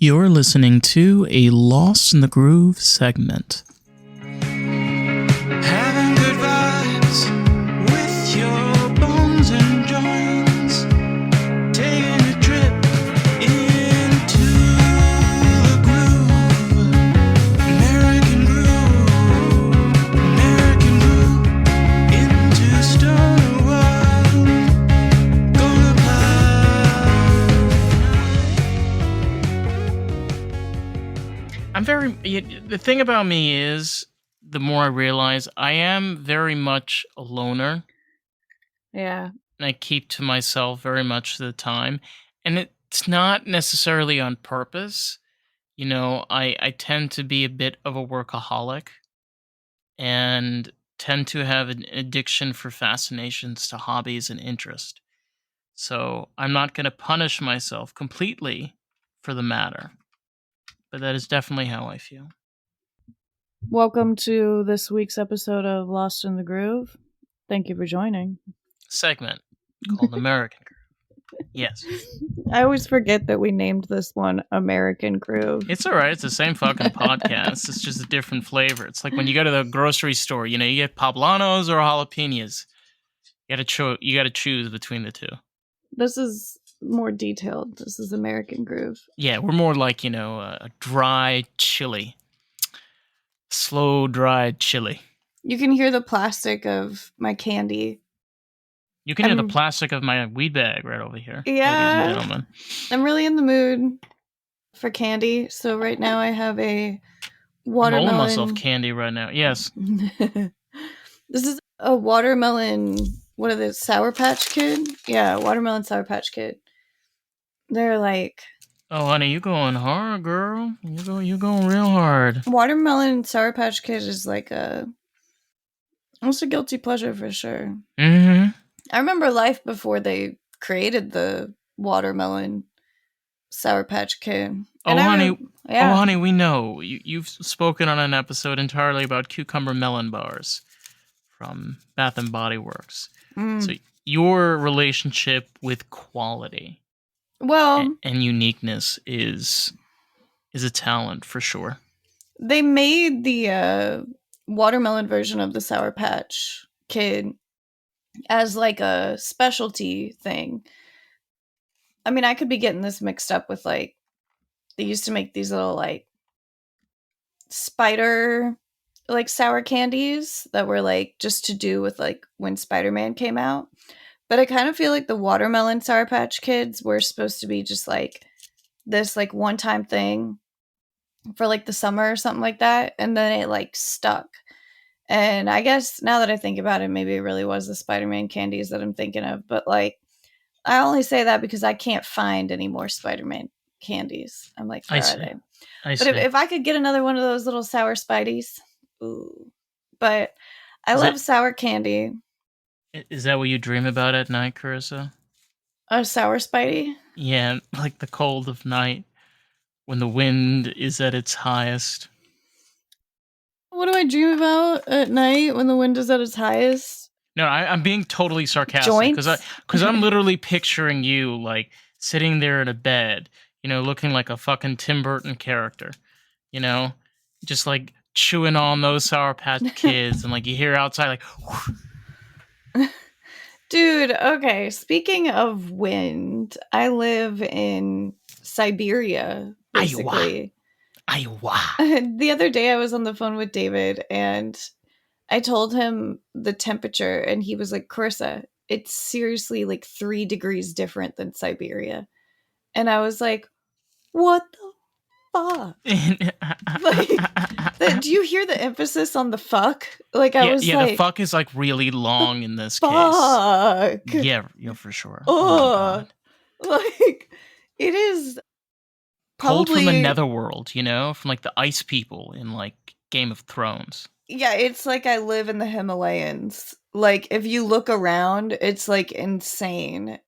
You're listening to a Lost in the Groove segment. Having good vibes with your bones and joints. Taking a trip into the groove. American groove. American groove. Into stoner world. Gonna The thing about me is, the more I realize, I am very much a loner. Yeah. And I keep to myself very much of the time. And it's not necessarily on purpose. You know, I tend to be a bit of a workaholic and tend to have an addiction for fascinations to hobbies and interest. So I'm not going to punish myself completely for the matter. But that is definitely how I feel. Welcome to this week's episode of Lost in the Groove. Thank you for joining. Segment called American Groove. Yes. I always forget that we named this one American Groove. It's all right. It's the same fucking podcast. It's just a different flavor. It's like when you go to the grocery store, you know, you get poblanos or jalapenos. You gotta choose between the two. This is more detailed. This is American Groove. Yeah, we're more like, you know, a dry chili. Slow, dried chili. You can hear the plastic of my candy. You can hear the plastic of my weed bag right over here. Yeah. Ladies and gentlemen. I'm really in the mood for candy. So right now I have a watermelon. I'm rolling myself candy right now. Yes. This is a watermelon. What are they? Sour Patch Kid? Yeah, watermelon Sour Patch Kid. They're like, oh, honey, you going hard, girl. You going real hard. watermelon Sour Patch Kid is like almost a guilty pleasure for sure. Mm-hmm. I remember life before they created the watermelon Sour Patch Kid. Oh, honey. Yeah. Oh, honey, we know. You've spoken on an episode entirely about Cucumber Melon bars from Bath and Body Works. So your relationship with quality and uniqueness is a talent for sure. They made the watermelon version of the Sour Patch Kid as like a specialty thing. I mean, I could be getting this mixed up with like, they used to make these little like spider like sour candies that were like just to do with like when Spider-Man came out. But I kind of feel like the watermelon Sour Patch Kids were supposed to be just like this like one-time thing for like the summer or something like that. And then it like stuck. And I guess now that I think about it, maybe it really was the Spider-Man candies that I'm thinking of. But like, I only say that because I can't find any more Spider-Man candies. I'm like, where are they? But if I could get another one of those little sour Spideys, ooh. But I love sour candy. Is that what you dream about at night, Karissa? A sour Spidey? Yeah, like the cold of night when the wind is at its highest. What do I dream about at night when the wind is at its highest? No, I'm being totally sarcastic because I'm literally picturing you like sitting there in a bed, you know, looking like a fucking Tim Burton character, you know, just like chewing on those Sour Patch Kids, and like you hear outside like. Dude, okay. Speaking of wind, I live in Siberia, basically. Iowa. The other day I was on the phone with David and I told him the temperature and he was like, Karissa, it's seriously like 3 degrees different than Siberia. And I was like, what the fuck? Like, do you hear the emphasis on the fuck? Like I was like, the fuck is like really long in this fuck. case. Yeah, for sure. Oh, like it is cold probably from the netherworld, you know, from like the ice people in like Game of Thrones. Yeah, it's like I live in the Himalayas. Like if you look around, it's like insane.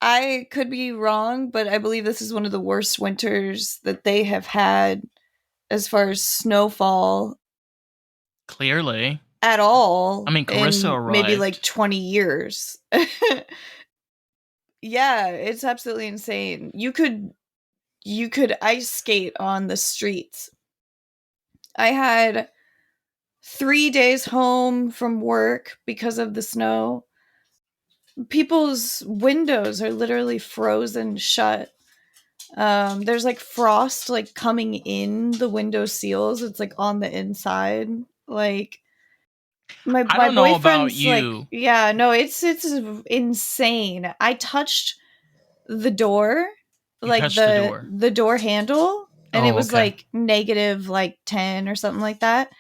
I could be wrong, but I believe this is one of the worst winters that they have had as far as snowfall. Clearly. At all. I mean, Karissa arrived. Maybe like 20 years. Yeah, it's absolutely insane. You could you could ice skate on the streets. I had 3 days home from work because of the snow. People's windows are literally frozen shut. There's like frost like coming in the window seals. It's like on the inside. Like I my don't know about boyfriend's like, you. yeah, no, it's insane. I touched the door, You like touched the door. the door handle, and it Oh, was okay. like negative like 10 or something like that,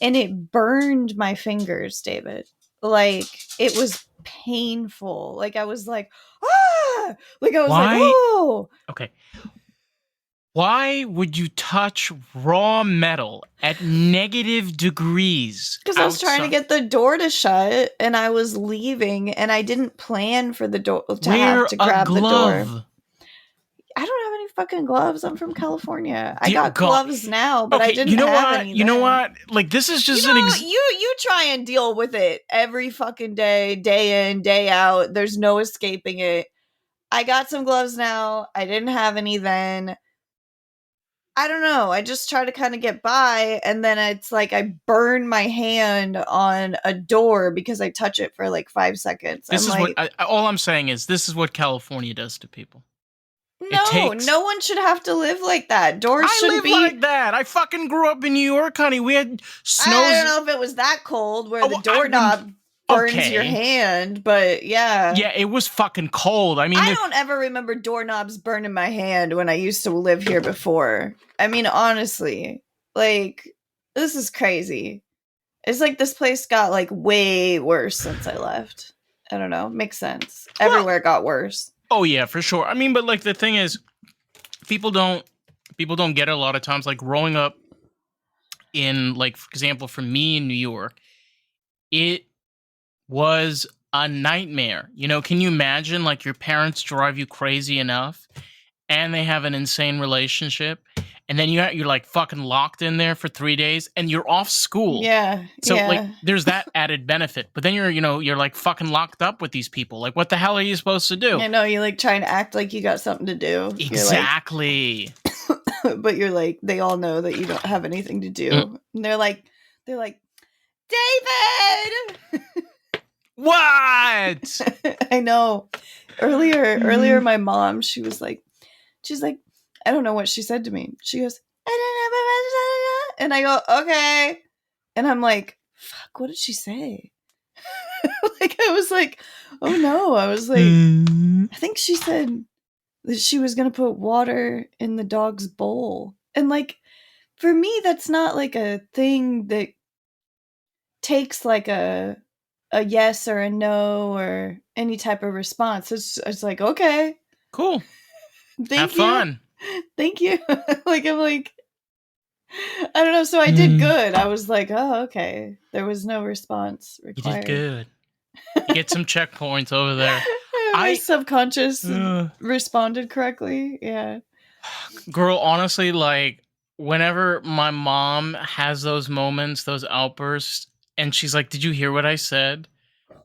and it burned my fingers, David. Like it was painful. Like I was like, ah, like I was like, Why? oh, Okay. Why would you touch raw metal at negative degrees because I was trying to outside? get the door to shut, and I was leaving, and I didn't plan for the door to have Wear to a grab the door. glove. I don't have any fucking gloves. I'm from California. I Dear got God. gloves now, but I Okay, didn't you know have what? any You know then. what? Like, this is just You know, you try and deal with it every fucking day, day in, day out. There's no escaping it. I got some gloves now. I didn't have any then. I don't know. I just try to kind of get by, and then it's like I burn my hand on a door because I touch it for like 5 seconds. This I'm is like, what all I'm saying is this is what California does to people. It no, takes. no one should have to live like that. Doors I shouldn't live be. like that. I fucking grew up in New York, honey. We had snows. I don't know if it was that cold where Oh, the well, I've been- doorknob burns okay. your hand, but yeah. Yeah, it was fucking cold. I mean, I don't ever remember doorknobs burning my hand when I used to live here before. I mean, honestly, like, this is crazy. It's like this place got like way worse since I left. I don't know. Makes sense. Everywhere got worse. Oh yeah, for sure. I mean, but like the thing is, people don't get it a lot of times. Like growing up in, like, for example, for me in New York, it was a nightmare. You know, can you imagine like your parents drive you crazy enough and they have an insane relationship, and then you're like fucking locked in there for 3 days and you're off school. Yeah. So yeah. like there's that added benefit. But then you're like fucking locked up with these people. Like what the hell are you supposed to do? I know you like trying to act like you got something to do. Exactly. You're like, but you're like, they all know that you don't have anything to do. And they're like, David! What? I know. Earlier, my mom, she's like, I don't know what she said to me. She goes, and I go, okay. And I'm like, fuck, what did she say? Like, I was like, oh no. I was like, I think she said that she was going to put water in the dog's bowl. And like, for me, that's not like a thing that takes like a yes or a no or any type of response. It's like, okay, Cool. thank Have you, fun. thank you. Like I'm like, I don't know. So I did good. I was like, oh, okay. There was no response required. You did good. You get some checkpoints over there. My subconscious responded correctly. Yeah. Girl, honestly, like whenever my mom has those moments, those outbursts, and she's like, "Did you hear what I said?"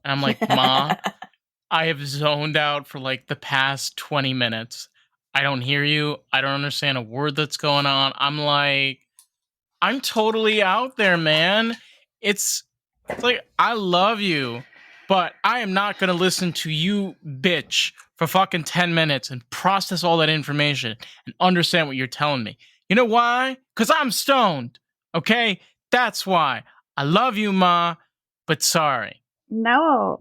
And I'm like, "Ma, I have zoned out for like the past 20 minutes. I don't hear you. I don't understand a word that's going on." I'm like, I'm totally out there, man. It's like, I love you, but I am not going to listen to you, bitch, for fucking 10 minutes and process all that information and understand what you're telling me. You know why? Because I'm stoned, okay? That's why. I love you, Ma, but sorry. Now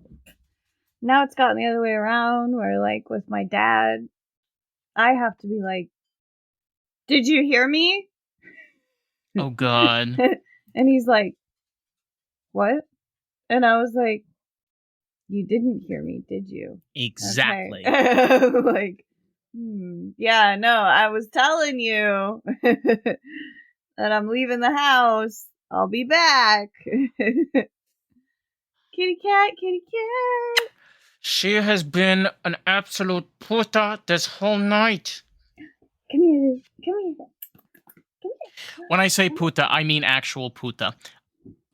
it's gotten the other way around where like with my dad, I have to be like, did you hear me? Oh, God. And he's like, what? And I was like, you didn't hear me, did you? Exactly. Okay. Like, yeah, no, I was telling you that I'm leaving the house. I'll be back. Kitty cat, kitty cat. She has been an absolute puta this whole night. Come here. Come here. Come here. When I say puta, I mean actual puta.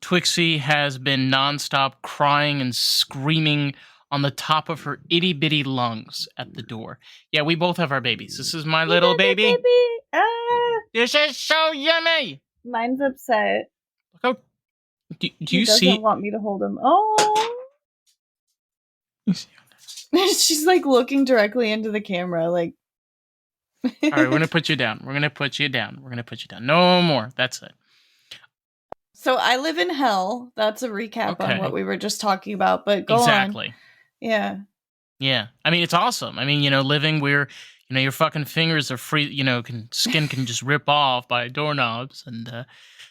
Twixie has been nonstop crying and screaming on the top of her itty bitty lungs at the door. Yeah, we both have our babies. This is my little baby. Ah, This is so yummy. mine's upset. Look how. Do He you doesn't see? want me to hold him. Oh. She's like looking directly into the camera, like. All right, we're gonna put you down. We're gonna put you down. We're gonna put you down. No more. That's it. So I live in hell. That's a recap on Okay. what we were just talking about. But go on. Exactly. Yeah. Yeah. I mean, it's awesome. I mean, living where your fucking fingers are free. Skin can just rip off by doorknobs and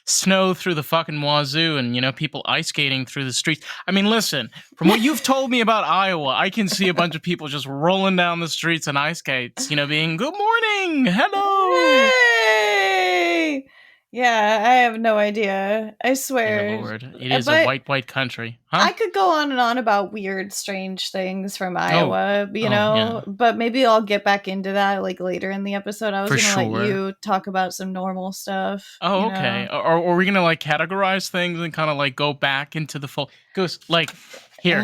snow through the fucking wazoo, and people ice skating through the streets. I mean, listen, from what you've told me about Iowa, I can see a bunch of people just rolling down the streets in ice skates. Being good morning, hello. Hey! Yeah, I have no idea. I swear. Dear Lord, it is a white country. Huh? I could go on and on about weird, strange things from Iowa, yeah. But maybe I'll get back into that like later in the episode. I was For gonna let sure. you talk about some normal stuff. Oh, okay. Or are we gonna like categorize things and kind of like go back into the full? Goes like here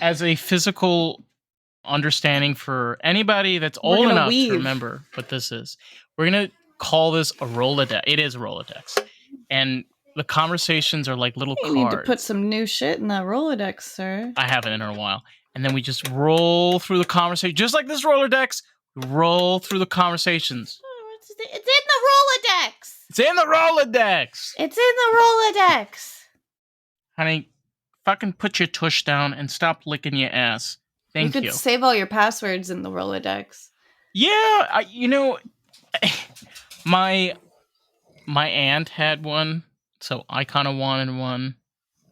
as a physical understanding for anybody that's old enough to remember what this is. We're gonna call this a Rolodex. It is a Rolodex, and the conversations are like little cards. You need to put some new shit in that Rolodex, sir. I haven't in a while. And then we just roll through the conversation, just like this Rolodex. We roll through the conversations. It's in the Rolodex. It's in the Rolodex. It's in the Rolodex. Honey, fucking put your tush down and stop licking your ass. Thank you. You could save all your passwords in the Rolodex. Yeah, my aunt had one, so I kind of wanted one.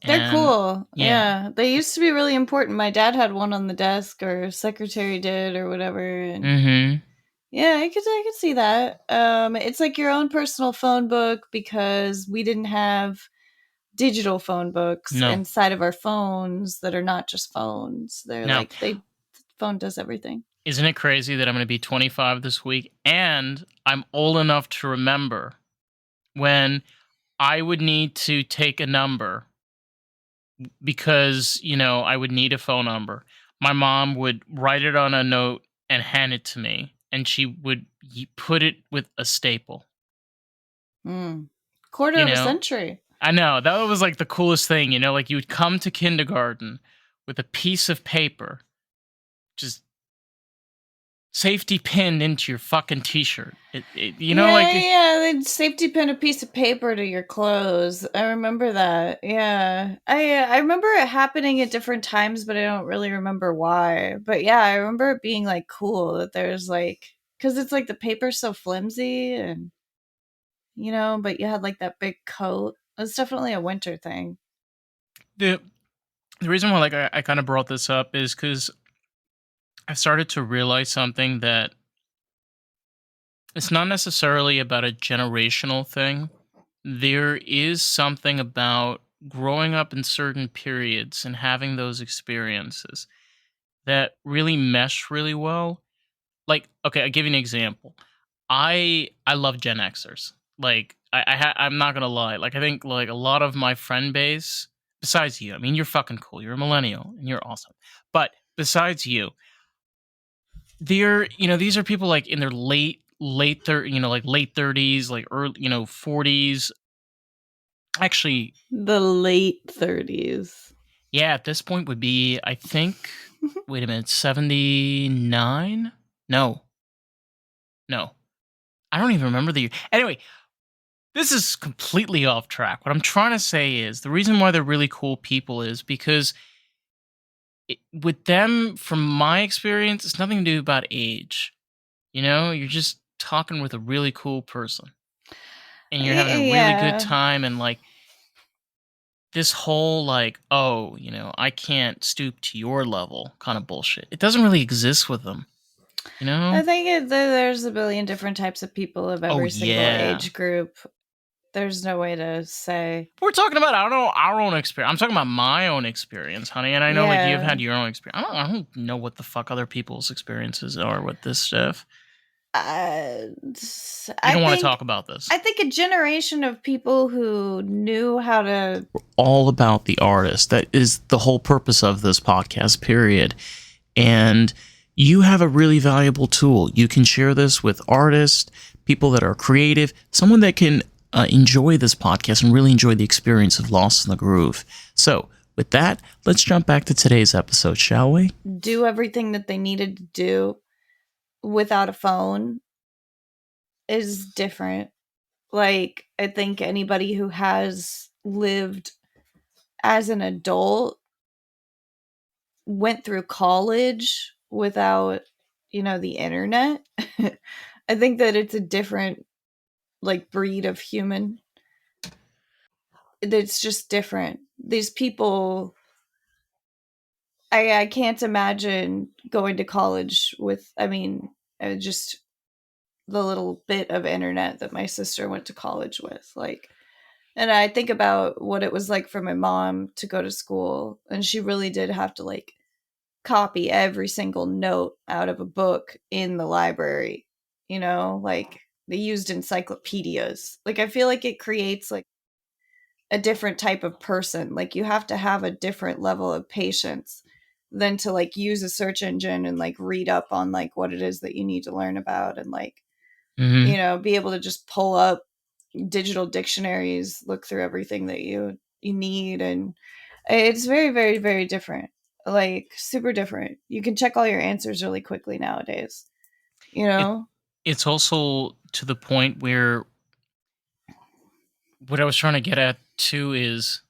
They're cool. Yeah. They used to be really important. My dad had one on the desk, or secretary did, or whatever. And yeah, I could see that. It's like your own personal phone book, because we didn't have digital phone books inside of our phones that are not just phones. They're phone does everything. Isn't it crazy that I'm going to be 25 this week, and I'm old enough to remember when I would need to take a number because, I would need a phone number. My mom would write it on a note and hand it to me, and she would put it with a staple. Quarter of a century. I know. That was like the coolest thing, like you would come to kindergarten with a piece of paper, just safety pinned into your fucking t-shirt. They'd safety pin a piece of paper to your clothes. I remember that. Yeah. I remember it happening at different times, but I don't really remember why. But yeah, I remember it being like cool that there's like, because it's like the paper's so flimsy and but you had like that big coat. It's definitely a winter thing. The reason why I kind of brought this up is because I've started to realize something, that it's not necessarily about a generational thing. There is something about growing up in certain periods and having those experiences that really mesh really well. Like, okay, I'll give you an example. I love Gen Xers. Like, I'm not gonna lie. Like, I think like a lot of my friend base, besides you, I mean, you're fucking cool. You're a millennial and you're awesome. But besides you, these are people like in their late 30s, like early, 40s. Actually, the late 30s. Yeah, at this point would be, I think, wait a minute, 79? No. I don't even remember the year. Anyway, this is completely off track. What I'm trying to say is the reason why they're really cool people is because with them, from my experience, it's nothing to do about age. You're just talking with a really cool person. And you're having a really good time, and like this whole like, I can't stoop to your level kind of bullshit. It doesn't really exist with them. I think there's a billion different types of people of every single age group. There's no way to say. We're talking about our own experience. I'm talking about my own experience, honey. And I know like you've had your own experience. I don't know what the fuck other people's experiences are with this stuff. Uh, You I don't want to think talk about this. I think a generation of people who knew how to. All about the artist. That is the whole purpose of this podcast, period. And you have a really valuable tool. You can share this with artists, people that are creative, someone that can enjoy this podcast and really enjoy the experience of Lost in the Groove. So, with that, let's jump back to today's episode, shall we? Do everything that they needed to do without a phone is different. Like, I think anybody who has lived as an adult went through college without, the internet. I think that it's a different, like, breed of human. It's just different. These people, I can't imagine going to college with, just the little bit of internet that my sister went to college with. Like, and I think about what it was like for my mom to go to school, and she really did have to like copy every single note out of a book in the library. Like they used encyclopedias. Like I feel like it creates like a different type of person. Like you have to have a different level of patience than to like use a search engine and like read up on like what it is that you need to learn about, and like be able to just pull up digital dictionaries, look through everything that you need, and it's very, very, very different. Like super different. You can check all your answers really quickly nowadays. You It, know? it's also to the point where what I was trying to get at too is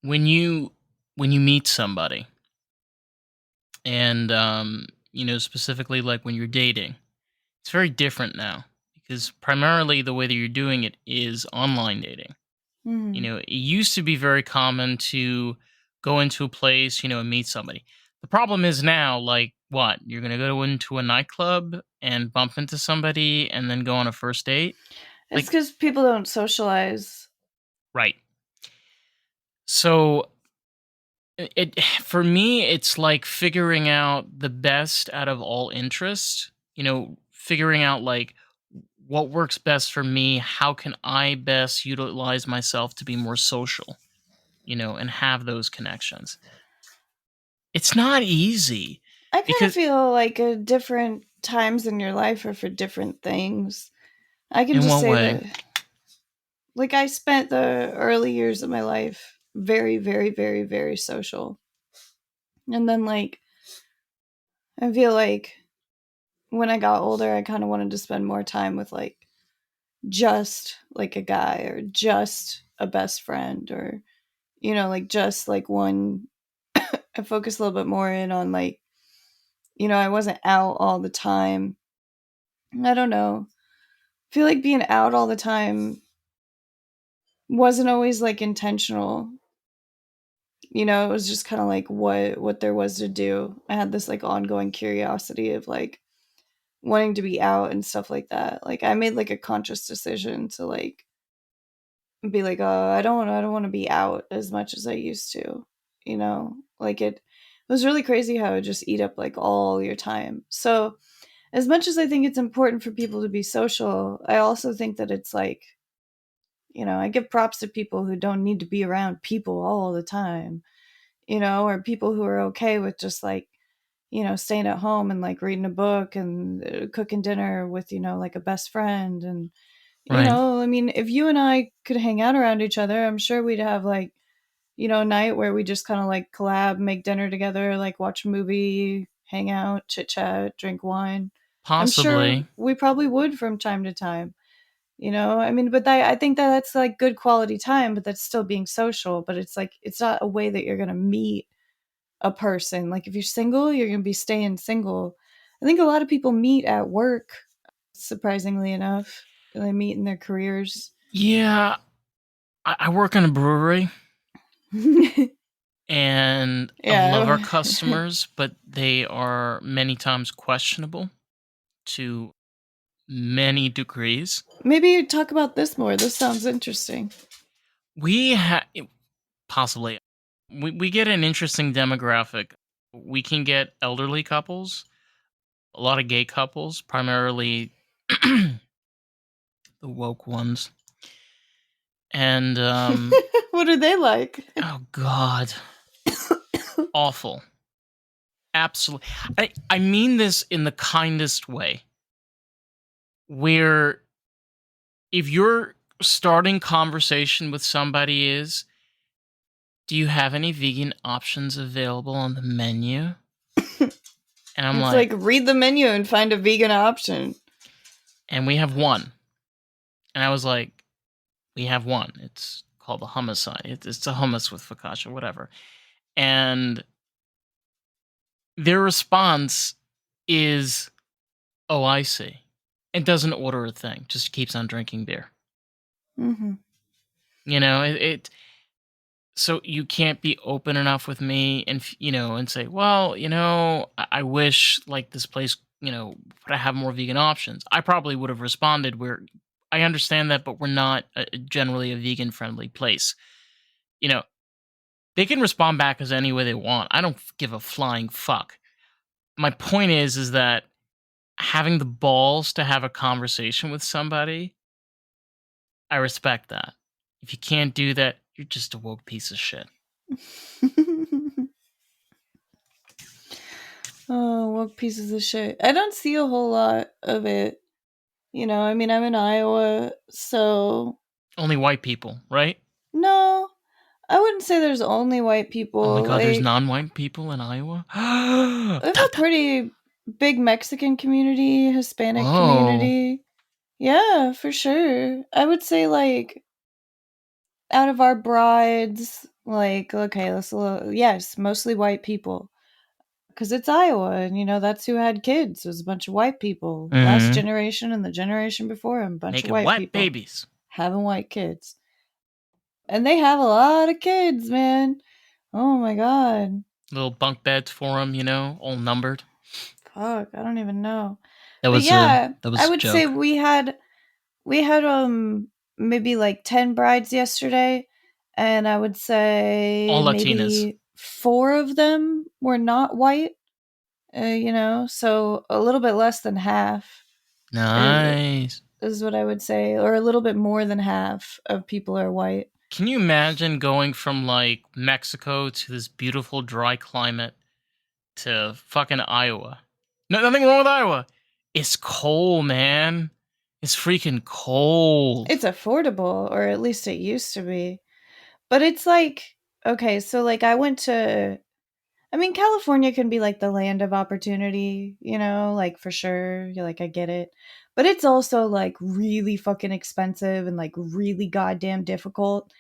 when you meet somebody and specifically like when you're dating, it's very different now because primarily the way that you're doing it is online dating. Mhm. It used to be very common to go into a place, and meet somebody. The problem is now, like, what? You're going to go into a nightclub and bump into somebody and then go on a first date? It's Like, because people don't socialize. right. So, for me, it's like figuring out the best out of all interest, figuring out like what works best for me. How can I best utilize myself to be more social, and have those connections? It's not easy I kind of because feel like different times in your life are for different things. I can in just what say way? that, like, I spent the early years of my life very, very, very, very social. And then, like, I feel like when I got older, I kind of wanted to spend more time with, like, just like a guy or just a best friend or, like, just like one. I focused a little bit more in on, like, I wasn't out all the time. I don't know. I feel like being out all the time wasn't always like intentional. It was just kind of like what there was to do. I had this like ongoing curiosity of like wanting to be out and stuff like that. Like I made like a conscious decision to like be like, oh, I don't want to be out as much as I used to. Like it was really crazy how it just eat up like all your time. So as much as I think it's important for people to be social, I also think that it's like, I give props to people who don't need to be around people all the time, or people who are okay with just like, staying at home and like reading a book and cooking dinner with, like a best friend. And, Right. I mean, if you and I could hang out around each other, I'm sure we'd have like, a night where we just kind of like collab, make dinner together, like watch a movie, hang out, chit chat, drink wine. I'm sure Possibly. we probably would from time to time. I mean, but I think that that's like good quality time, but that's still being social. But it's like, it's not a way that you're going to meet a person. Like if you're single, you're going to be staying single. I think a lot of people meet at work, surprisingly enough. They meet in their careers. Yeah, I work in a brewery and I love our Yeah. customers, but they are many times questionable to many degrees. Maybe you talk about this more. This sounds interesting. We have possibly we get an interesting demographic. We can get elderly couples a lot of gay couples, primarily the woke ones. And What are they like? oh god, awful. Absolutely. I mean this in the kindest way. Where if you're starting conversation with somebody is, do you have any vegan options available on the menu? And I'm It's like, like read the menu and find a vegan option. and we have one. And I was like, we have one. It's called the homicide. It's a hummus with focaccia, whatever. And their response is, oh, I see. And doesn't order a thing, just keeps on drinking beer. Mm-hmm. You know, so you can't be open enough with me and, and say, well, I wish like this place, would have more vegan options. I probably would have responded where I understand that, but we're not generally a vegan friendly place. You know, they can respond back as any way they want. I don't give a flying fuck. My point is that having the balls to have a conversation with somebody, I respect that. If you can't do that, you're just a woke piece of shit. Oh, woke pieces of shit. I don't see a whole lot of it. I mean, I'm in Iowa, so Only white people, right? no, I wouldn't say there's only white Oh my people. god, there's Like, non-white people in Iowa? we have a pretty big Mexican community, Hispanic Whoa. community. Yeah, for sure. I would say, like, out of our brides, like, okay, yes, mostly white people. Because it's Iowa, and that's who had kids. It was a bunch of white people. Last Mm-hmm. generation and the generation before him, bunch of Making white white people babies. having white kids. And they have a lot of kids, man. Oh my god. Little bunk beds for them, all numbered. Fuck, I don't even know. That But was a yeah, that I was a would say joke. we had maybe like 10 brides yesterday, and I would say All Latinas. maybe 4 of them were not white. So a little bit less than half is Nice. is what I would say, or a little bit more than half of people are white. Can you imagine going from like Mexico to this beautiful dry climate to fucking Iowa? No, nothing wrong with Iowa. It's cold, man. It's freaking cold. It's affordable, or at least it used to be. But it's like, okay, so like I mean, California can be like the land of opportunity, like for sure. You're like, I get it. But it's also like really fucking expensive and like really goddamn difficult.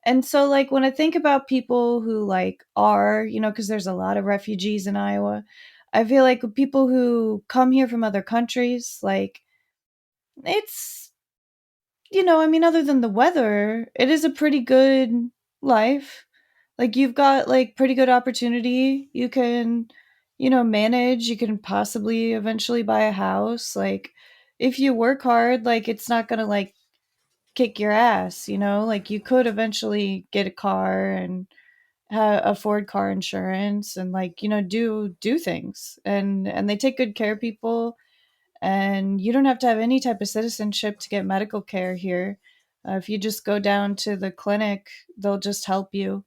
And so, like, when I think about people who like are, because there's a lot of refugees in Iowa, I feel like people who come here from other countries, like, it's, I mean, other than the weather, it is a pretty good life. Like, you've got like pretty good opportunity. You can, manage. You can possibly eventually buy a house. Like, if you work hard, like, it's not gonna like kick your ass. Like, you could eventually get a car and afford car insurance and like do things, and they take good care of people, and you don't have to have any type of citizenship to get medical care here. If you just go down to the clinic, they'll just help you.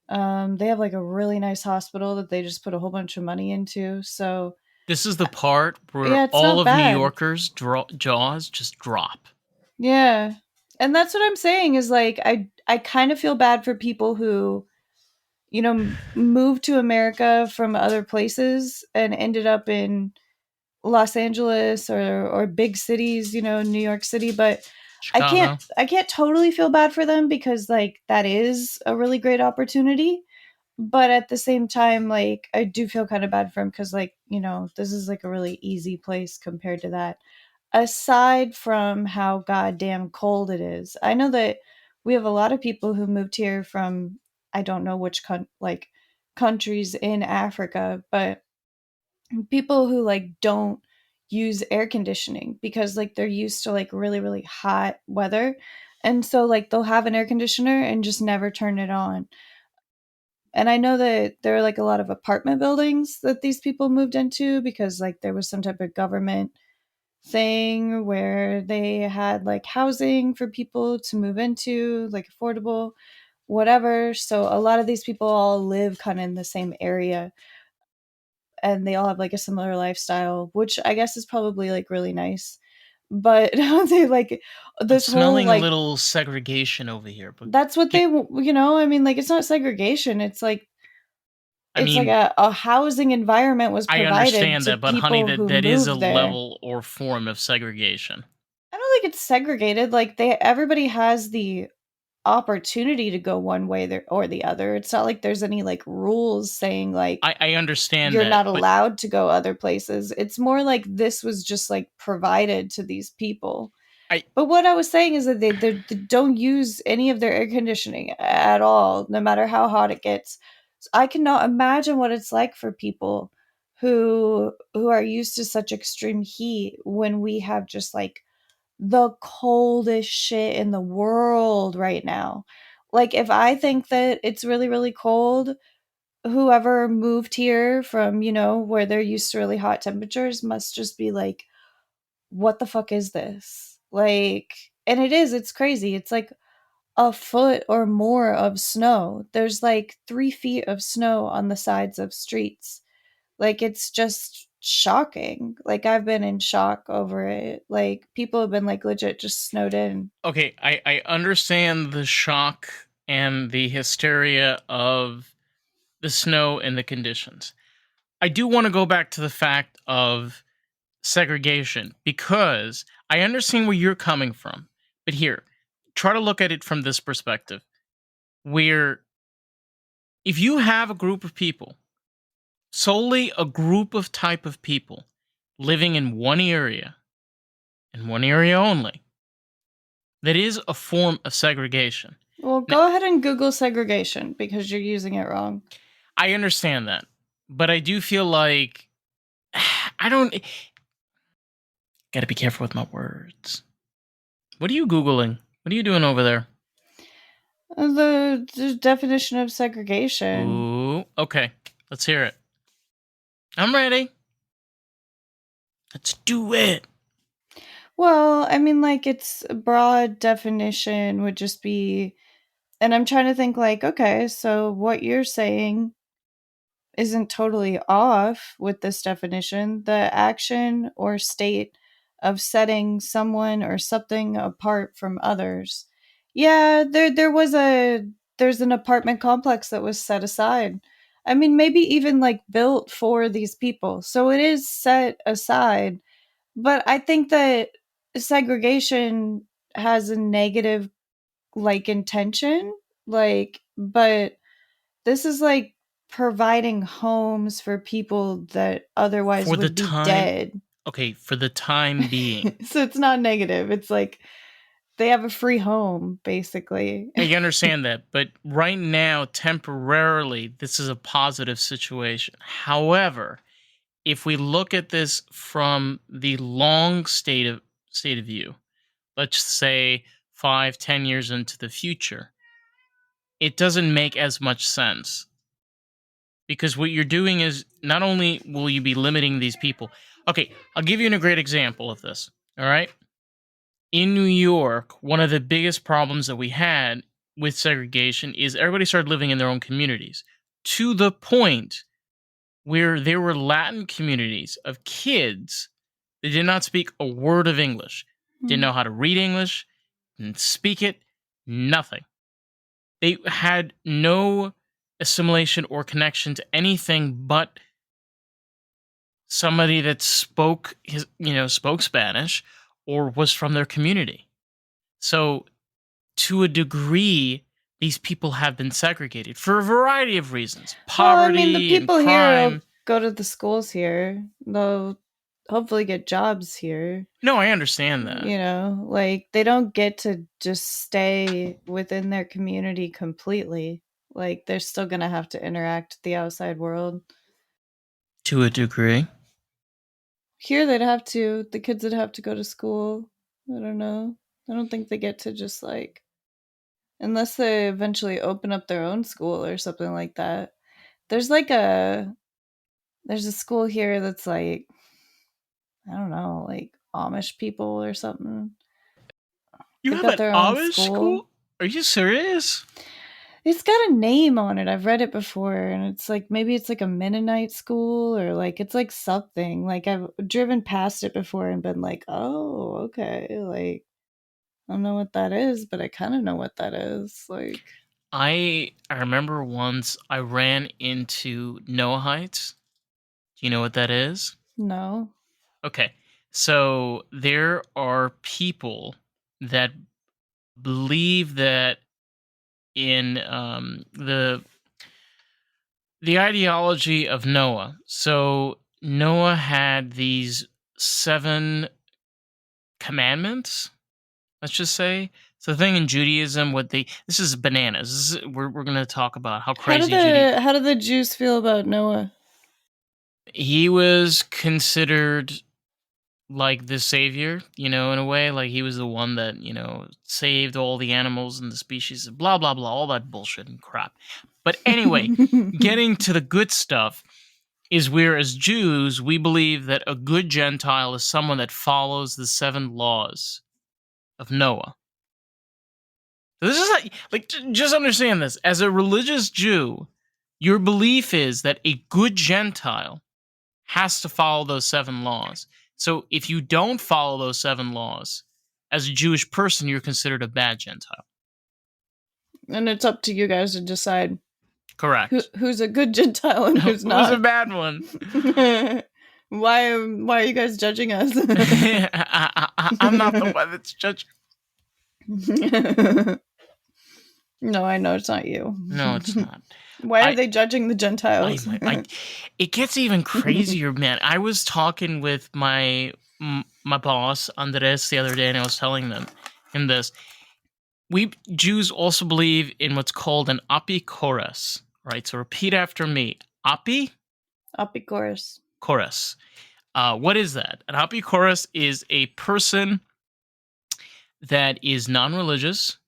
They have like a really nice hospital that they just put a whole bunch of money into. So This is the part where yeah, it's all not of New bad. Yorkers' jaws just drop. Yeah, and that's what I'm saying is like I kind of feel bad for people who moved to America from other places and ended up in Los Angeles or big cities, New York City, but I can't Chicago. I can't totally feel bad for them because like that is a really great opportunity. But at the same time, like I do feel kind of bad for them because like, this is like a really easy place compared to that. Aside from how goddamn cold it is. I know that we have a lot of people who moved here from I don't know which like countries in Africa, but people who like don't use air conditioning because like they're used to like really really hot weather, and so like they'll have an air conditioner and just never turn it on. And I know that there are like a lot of apartment buildings that these people moved into because like there was some type of government thing where they had like housing for people to move into, like affordable, whatever. So a lot of these people all live kind of in the same area and they all have like a similar lifestyle, which I guess is probably like really nice. But they like I'm this whole smelling a like little segregation over here, but that's what get, they, I mean, like it's not segregation. I It's like mean, a housing environment was I provided understand to that, but honey, people that who that is a moved there. level or form of segregation. I don't think it's segregated. Like everybody has the opportunity to go one way or the other. It's not like there's any like rules saying like I understand you're that, not but allowed to go other places. It's more like this was just like provided to these people. I But what I was saying is that they don't use any of their air conditioning at all, no matter how hot it gets. So I cannot imagine what it's like for people who are used to such extreme heat when we have just like the coldest shit in the world right now. Like if I think that it's really really cold, whoever moved here from, where they're used to really hot temperatures must just be like, what the fuck is this? Like, and it's crazy. It's like a foot or more of snow. There's like 3 feet of snow on the sides of streets. Like, it's just shocking. Like, I've been in shock over it. Like, people have been like legit just snowed in. okay, I understand the shock and the hysteria of the snow and the conditions. I do want to go back to the fact of segregation because I understand where you're coming from. But here, try to look at it from this perspective where if you have a group of people, solely a group of type of people living in one area and one area only, that is a form of segregation. Well, Now, go ahead and Google segregation because you're using it wrong. I understand that, but I do feel like I don't. Gotta be careful with my words. What are you Googling? What are you doing over there? The definition of segregation. Ooh, okay. Let's hear it. I'm ready. Let's do it. Well, I mean, like, its a broad definition would just be, and I'm trying to think, like, okay, so what you're saying isn't totally off with this definition. The action or state of setting someone or something apart from others. Yeah, there's an apartment complex that was set aside. I mean, maybe even like built for these people. So it is set aside. But I think that segregation has a negative like intention, like, but this is like providing homes for people that otherwise For the would be time, dead. okay, for the time being. So it's not negative. It's like they have a free home, basically. I understand that, but right now, temporarily, this is a positive situation. However, if we look at this from the long state of view, let's say 5, 10 years into the future, it doesn't make as much sense because what you're doing is not only will you be limiting these people. Okay, I'll give you a great example of this. All right, in New York, one of the biggest problems that we had with segregation is everybody started living in their own communities to the point where there were Latin communities of kids that did not speak a word of English, didn't know how to read English, didn't speak it, nothing. They had no assimilation or connection to anything but somebody that spoke Spanish or was from their community. So to a degree, these people have been segregated for a variety of reasons, Well, I mean, the poverty and people here will crime. go to the schools here. They'll hopefully get jobs here. No, I understand that. Like they don't get to just stay within their community completely. Like they're still going to have to interact with the outside world. To a degree. Here the kids would have to go to school. I don't know. I don't think they get to just like Unless they eventually open up their own school or something like that. There's like a there's a school here that's like, I don't know, like Amish people or something. You They've have got an their own Amish school. school? Are you serious? It's got a name on it. I've read it before, and it's like maybe it's like a Mennonite school or like it's like something. Like I've driven past it before and been like, oh, okay. Like I don't know what that is, but I kind of know what that is. Like I remember once I ran into Noah Heights. Do you know what that is? no. Okay. So there are people that believe that in the ideology of Noah. So Noah had these 7 commandments, let's just say. So the thing in Judaism, this is bananas. We're going to talk about how crazy Judaism. How did the Jews feel about Noah? He was considered like the savior, in a way. Like he was the one that, saved all the animals and the species, blah, blah, blah, all that bullshit and crap. But anyway, getting to the good stuff is where, as Jews, we believe that a good Gentile is someone that follows the 7 laws of Noah. So this is just understand this. As a religious Jew, your belief is that a good Gentile has to follow those 7 laws. So if you don't follow those 7 laws, as a Jewish person, you're considered a bad Gentile. And it's up to you guys to decide Correct. who's a good Gentile and who's not. Who's a bad one? Why are you guys judging us? I'm not the one that's judging. No, I know it's not you. No, it's not. Why are they judging the Gentiles? It gets even crazier, man. I was talking with my boss, Andres, the other day, and I was telling him this. We Jews also believe in what's called an apikoros, right? So repeat after me. Apikoros. Chorus. What is that? An apikoros is a person that is non-religious,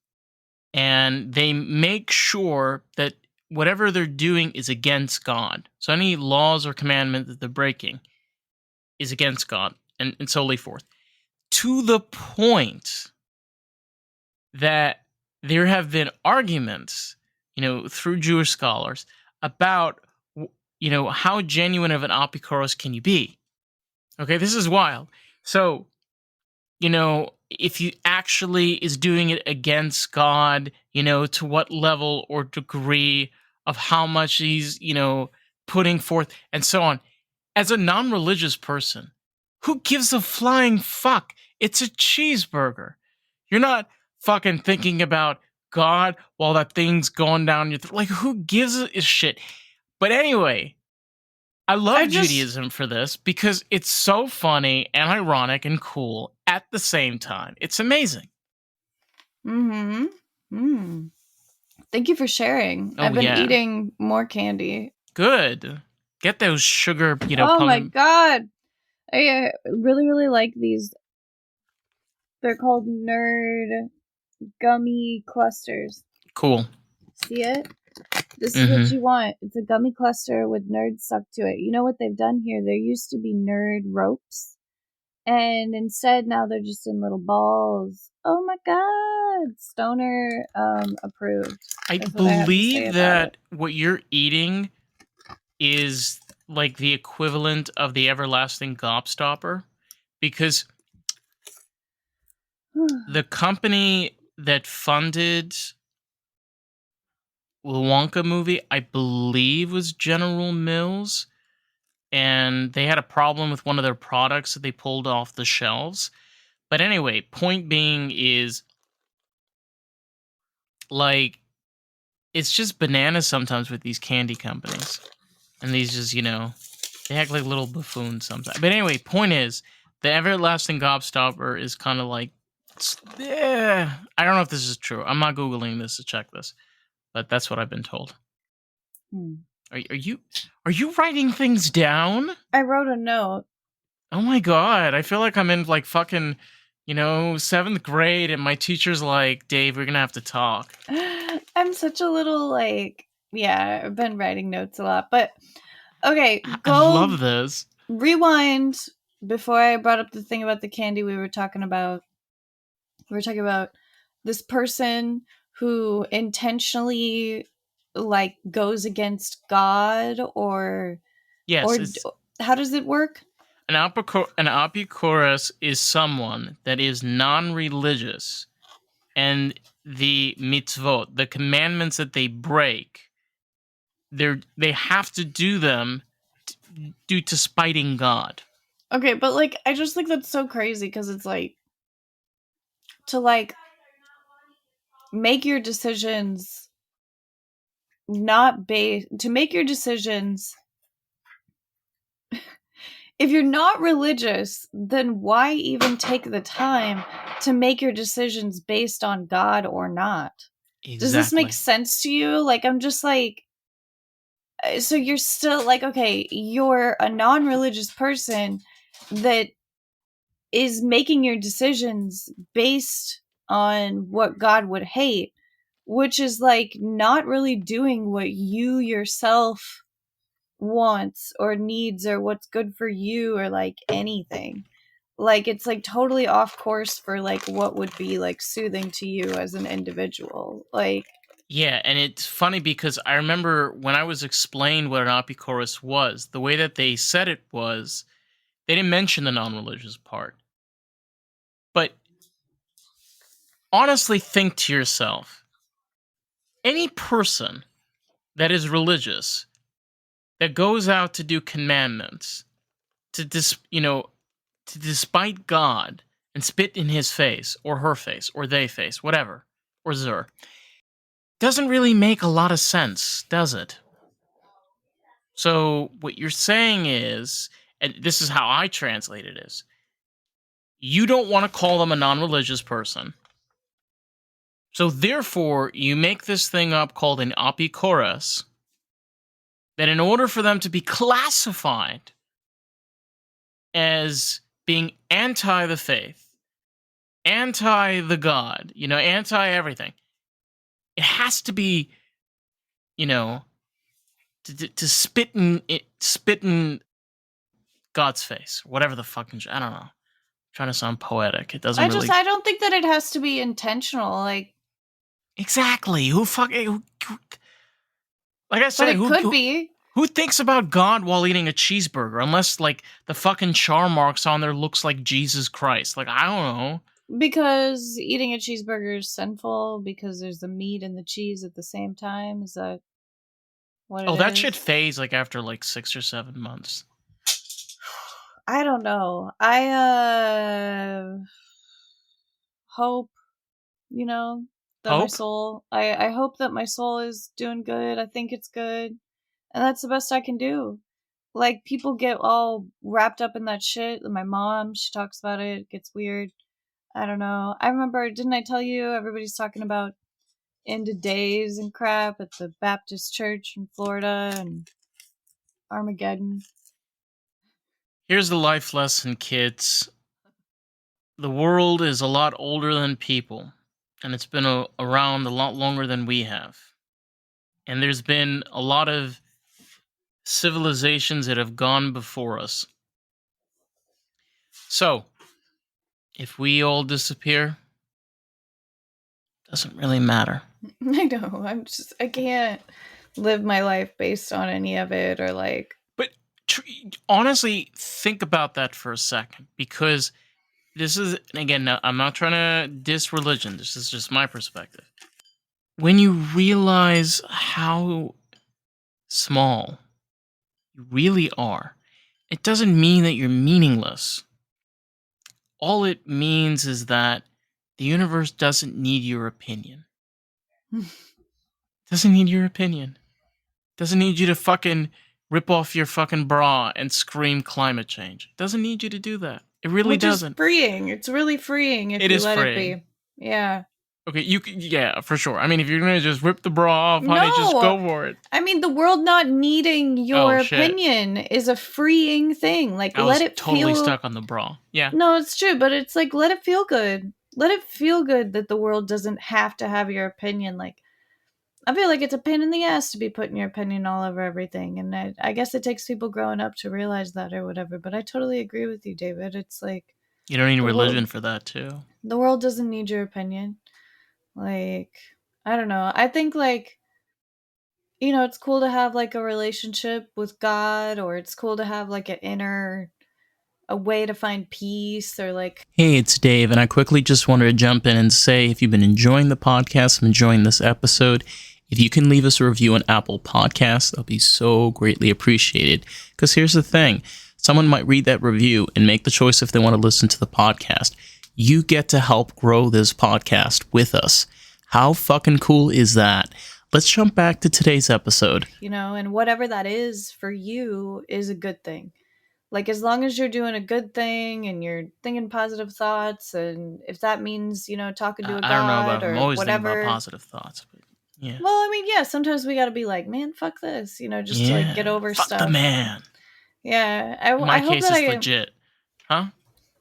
and they make sure that whatever they're doing is against God. So any laws or commandment that they're breaking is against God, and so forth. To the point that there have been arguments, through Jewish scholars about, how genuine of an apikoros can you be? Okay, this is wild. So, if you actually is doing it against God, to what level or degree of how much he's, putting forth and so on. As a non-religious person, who gives a flying fuck? It's a cheeseburger. You're not fucking thinking about God while that thing's going down your throat. Like, who gives a shit? But anyway, I love Judaism for this because it's so funny and ironic and cool at the same time. It's amazing. Mm-hmm. Mm. Thank you for sharing. I've been eating more candy. Good. Get those sugar, Oh my god. I really, really like these. They're called Nerd Gummy Clusters. Cool. See it? This is what you want. It's a gummy cluster with nerds stuck to it. You know what they've done here? There used to be nerd ropes. And instead, now they're just in little balls. Oh my god. Stoner approved. I believe that what you're eating is like the equivalent of the everlasting gobstopper. Because the company that funded the Wonka movie, I believe, was General Mills, and they had a problem with one of their products that they pulled off the shelves. But anyway, point being is, like, it's just bananas sometimes with these candy companies, and these just, they act like little buffoons sometimes. But anyway, point is, the everlasting gobstopper is kind of like, I don't know if this is true. I'm not Googling this to check this, but that's what I've been told. Are you writing things down? I wrote a note. Oh my god, I feel like I'm in like fucking Seventh grade, and my teacher's like, Dave, we're gonna have to talk. I'm such a little yeah, I've been writing notes a lot, but okay, I love this. rewind before I brought up the thing about the candy. We were talking about this person who intentionally goes against God, or Yes, it's how does it work? an Apikoros is someone that is non-religious, and the mitzvot, the commandments that they break, they have to do them due to spiting God. Okay, but I just think that's so crazy, because it's to make your decisions to make your decisions. If you're not religious, then why even take the time to make your decisions based on God or not? Exactly. Does this make sense to you? I'm just so you're still okay, you're a non-religious person that is making your decisions based on what God would hate, which is not really doing what you yourself wants or needs, or what's good for you, or anything. It's totally off course for what would be soothing to you as an individual. Yeah, and it's funny because I remember when I was explained what an Apikoros was, the way that they said it was, they didn't mention the non-religious part. But honestly, think to yourself, any person that is religious, that goes out to do commandments, to despite God and spit in his face, or her face, or they face, whatever, or Zur, doesn't really make a lot of sense, does it? So what you're saying is, and this is how I translate it, is you don't want to call them a non-religious person. So therefore, you make this thing up called an apikoros, that in order for them to be classified as being anti the faith, anti the God, anti everything, it has to be, to spit in God's face, whatever the fucking, I don't know. I'm trying to sound poetic. It doesn't really. I don't think that it has to be intentional. Exactly. Who fucking? Like I said, but it could be. Who thinks about God while eating a cheeseburger? Unless the fucking char marks on there looks like Jesus Christ. I don't know. Because eating a cheeseburger is sinful because there's the meat and the cheese at the same time. Is that what it is? That shit fades after 6 or 7 months. I don't know. I hope, that my soul, I hope that my soul is doing good. I think it's good. And that's the best I can do. People get all wrapped up in that shit. My mom, she talks about it. It gets weird. I don't know. I remember, didn't I tell you, everybody's talking about end of days and crap at the Baptist church in Florida and Armageddon. Here's the life lesson, kids. The world is a lot older than people, and it's been around a lot longer than we have. And there's been a lot of civilizations that have gone before us. So, if we all disappear, doesn't really matter. I know. I can't live my life based on any of it, or But honestly, think about that for a second, because this is, and again, I'm not trying to diss religion. This is just my perspective. When you realize how small you really are, it doesn't mean that you're meaningless. All it means is that the universe doesn't need your opinion. Doesn't need your opinion. Doesn't need you to fucking rip off your fucking bra and scream climate change. Doesn't need you to do that. It really doesn't. Which is freeing. It's really freeing if you let it be. Yeah. Okay, yeah, for sure. I mean, if you're gonna just rip the bra off, honey, just No. go for it. I mean, the world not needing your Oh shit, opinion is a freeing thing. Like, I let was it totally feel. stuck on the bra. Yeah, No, it's true, but it's like, let it feel good. Let it feel good that the world doesn't have to have your opinion. Like, I feel like it's a pain in the ass to be putting your opinion all over everything. And I guess it takes people growing up to realize that or whatever. But I totally agree with you, David. It's like you don't need the religion world, for that too. the world doesn't need your opinion. Like, I don't know. I think, like, it's cool to have like a relationship with God, or it's cool to have like a way to find peace, or like. Hey, it's Dave, and I quickly just wanted to jump in and say if you've been enjoying the podcast and enjoying this episode, if you can leave us a review on Apple Podcasts, that'll be so greatly appreciated. Because here's the thing, someone might read that review and make the choice if they want to listen to the podcast. You get to help grow this podcast with us. How fucking cool is that? Let's jump back to today's episode. And whatever that is for you is a good thing. Like, as long as you're doing a good thing and you're thinking positive thoughts, and if that means, talking to a I don't know god about, I'm or always thinking about whatever. positive thoughts, but yeah. Well, I mean, yeah, sometimes we got to be like, man, fuck this, just to like get over fuck stuff. the man. Yeah, In my I hope case, that it's legit. Huh?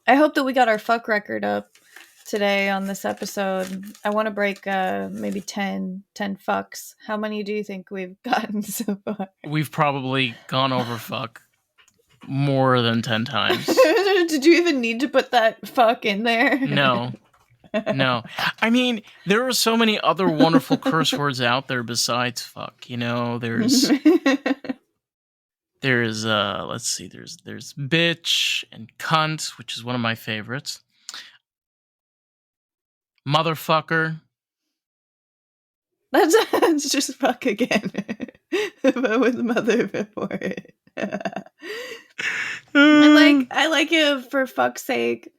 I hope that we got our fuck record up today on this episode. I want to break maybe 10 fucks. How many do you think we've gotten so far? We've probably gone over fuck more than 10 times. Did you even need to put that fuck in there? No. I mean, there are so many other wonderful curse words out there besides fuck. There's let's see, there's bitch and cunt, which is one of my favorites. Motherfucker. That's just fuck again. But with mother before it. I like it for fuck's sake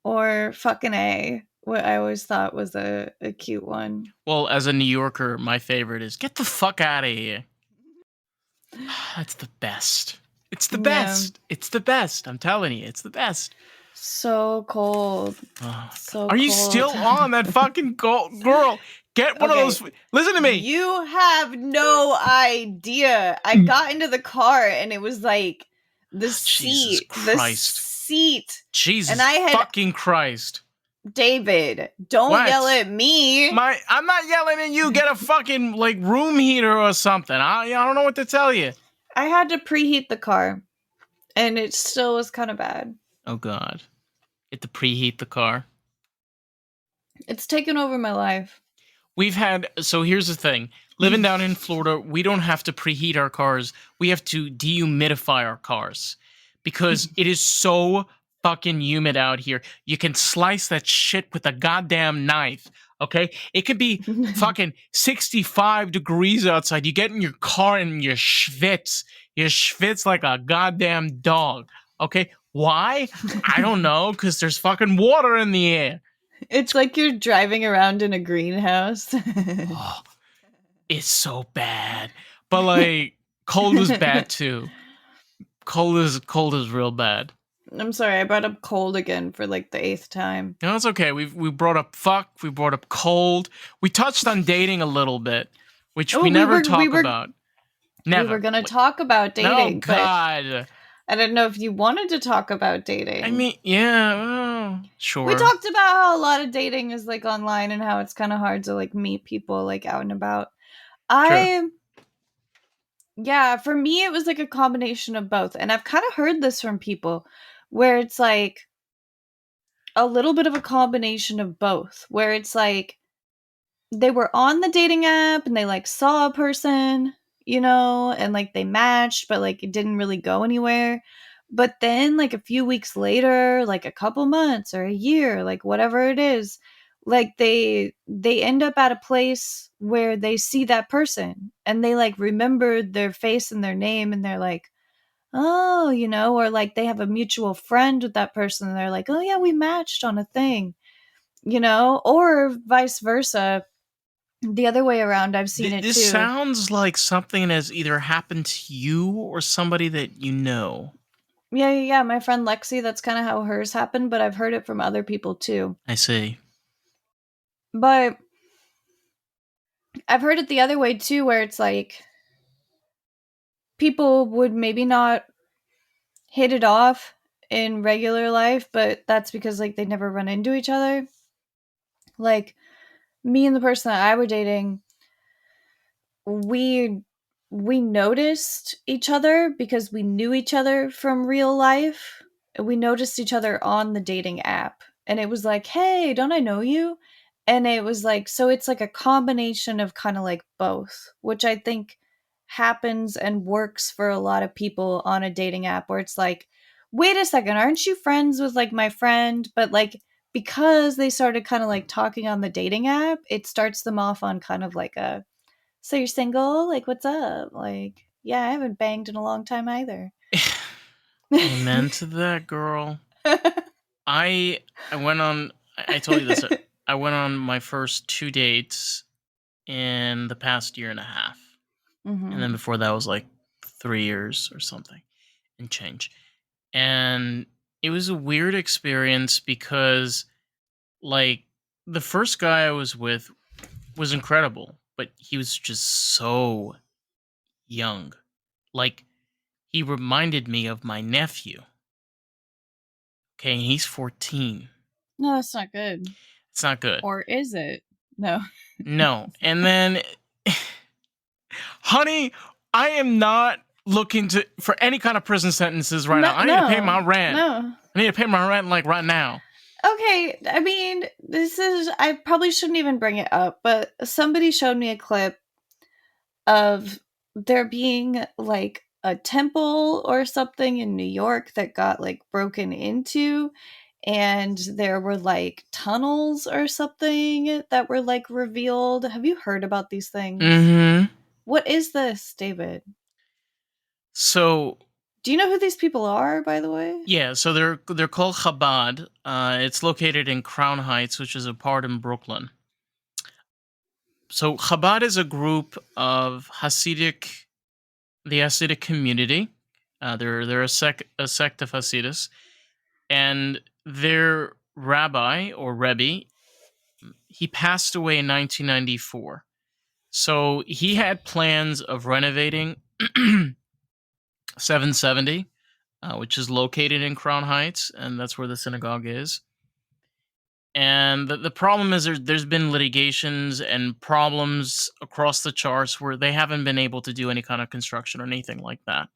or fucking A. What I always thought was a cute one. Well, as a New Yorker, my favorite is get the fuck out of here. That's the best. It's the best. Yeah. It's the best. I'm telling you, it's the best. So cold. Oh, so Are you still on that fucking girl? Get one of those. Listen to me. You have no idea. I got into the car and it was like the seat. Christ. The seat. Jesus and I had, fucking Christ. David, don't yell at me. I'm not yelling at you. Get a fucking room heater or something. I don't know what to tell you. I had to preheat the car, and it still was kind of bad. Oh God, you have to preheat the car. It's taken over my life. So here's the thing. Living down in Florida, we don't have to preheat our cars. We have to dehumidify our cars because it is so fucking humid out here. You can slice that shit with a goddamn knife, okay? It could be fucking 65 degrees outside. You get in your car and you schwitz. You schwitz like a goddamn dog, okay? Why? I don't know, because there's fucking water in the air. It's like you're driving around in a greenhouse. Oh, it's so bad. But cold is bad too. Cold is real bad. I'm sorry, I brought up cold again for the 8th time. No, it's okay. We brought up fuck, we brought up cold. We touched on dating a little bit, which we never talk about. Never. We were going to talk about dating. Oh, God. I don't know if you wanted to talk about dating. I mean, yeah, well, sure. We talked about how a lot of dating is online and how it's kind of hard to meet people out and about. Yeah, for me it was a combination of both. And I've kind of heard this from people where it's a little bit of a combination of both, where it's they were on the dating app and they saw a person, and they matched, but it didn't really go anywhere. But then a few weeks later, a couple months or a year, whatever it is, they end up at a place where they see that person and they remembered their face and their name, and they're oh, or they have a mutual friend with that person and they're oh yeah, we matched on a thing, or vice versa. The other way around, I've seen it too. This sounds like something that has either happened to you or somebody that you know. Yeah. My friend Lexi, that's kind of how hers happened, but I've heard it from other people too. I see. But I've heard it the other way too, where it's like people would maybe not hit it off in regular life, but that's because like they never run into each other. Like me and the person that I were dating, we we noticed each other because we knew each other from real life. We noticed each other on the dating app, and it was like, "Hey, don't I know you?" And it was like, so it's like a combination of kind of like both, which I think happens and works for a lot of people on a dating app where it's like, "Wait a second, aren't you friends with like my friend?" But like because they started kind of like talking on the dating app, it starts them off on kind of like a, so you're single? Like, what's up? Like, yeah, I haven't banged in a long time either. Amen to that, girl. I I went on. I told you this. I went on my first 2 dates in the past year and a half, and then hmm before that was like 3 years or something and change. And it was a weird experience because, like, the first guy I was with was incredible, but he was just so young. Like, he reminded me of my nephew. Okay, and he's 14. No, that's not good. It's not good. Or is it? No. No. And then, honey, I am not looking to for any kind of prison sentences right No, now. I need to pay my no, rent. no. I need to pay my rent like right now. Okay, I mean, this is, I probably shouldn't even bring it up, but somebody showed me a clip of there being like a temple or something in New York that got like broken into, and there were like tunnels or something that were like revealed. Have you heard about these things? Mm-hmm. What is this, David? So Do you know who these people are, by the way? yeah, so they're called Chabad. It's located in Crown Heights, which is a part in Brooklyn. So Chabad is a group of the Hasidic community. They're a sect of Hasidus, and their rabbi or rebbe, he passed away in 1994. So he had plans of renovating 770, which is located in Crown Heights, and that's where the synagogue is. And the problem is there's been litigations and problems across the charts where they haven't been able to do any kind of construction or anything like that.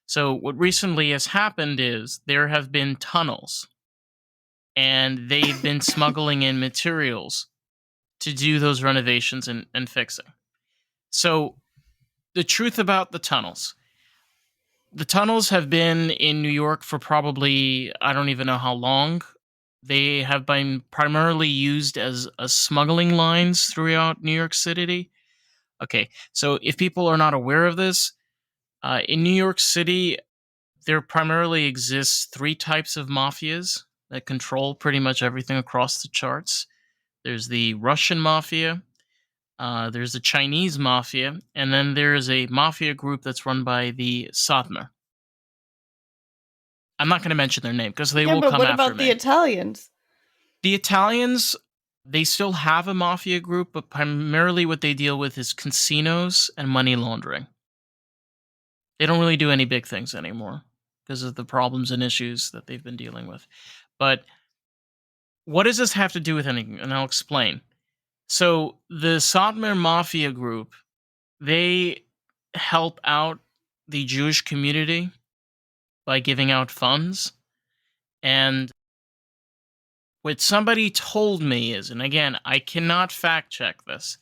So what recently has happened is there have been tunnels, and they've been smuggling in materials to do those renovations and fixing. So the truth about the tunnels have been in New York for probably, I don't even know how long. They have been primarily used as smuggling lines throughout New York City. Okay, so if people are not aware of this, in New York City, there primarily exists three types of mafias that control pretty much everything across the charts. There's the Russian mafia, there's the Chinese mafia, and then there's a mafia group that's run by the Satmar. I'm not going to mention their name because they Yeah, will but come what after about the me. Italians? The Italians, they still have a mafia group, but primarily what they deal with is casinos and money laundering. They don't really do any big things anymore because of the problems and issues that they've been dealing with. But what does this have to do with anything? And I'll explain. So the Satmar Mafia group, they help out the Jewish community by giving out funds. And what somebody told me is, and again, I cannot fact check this,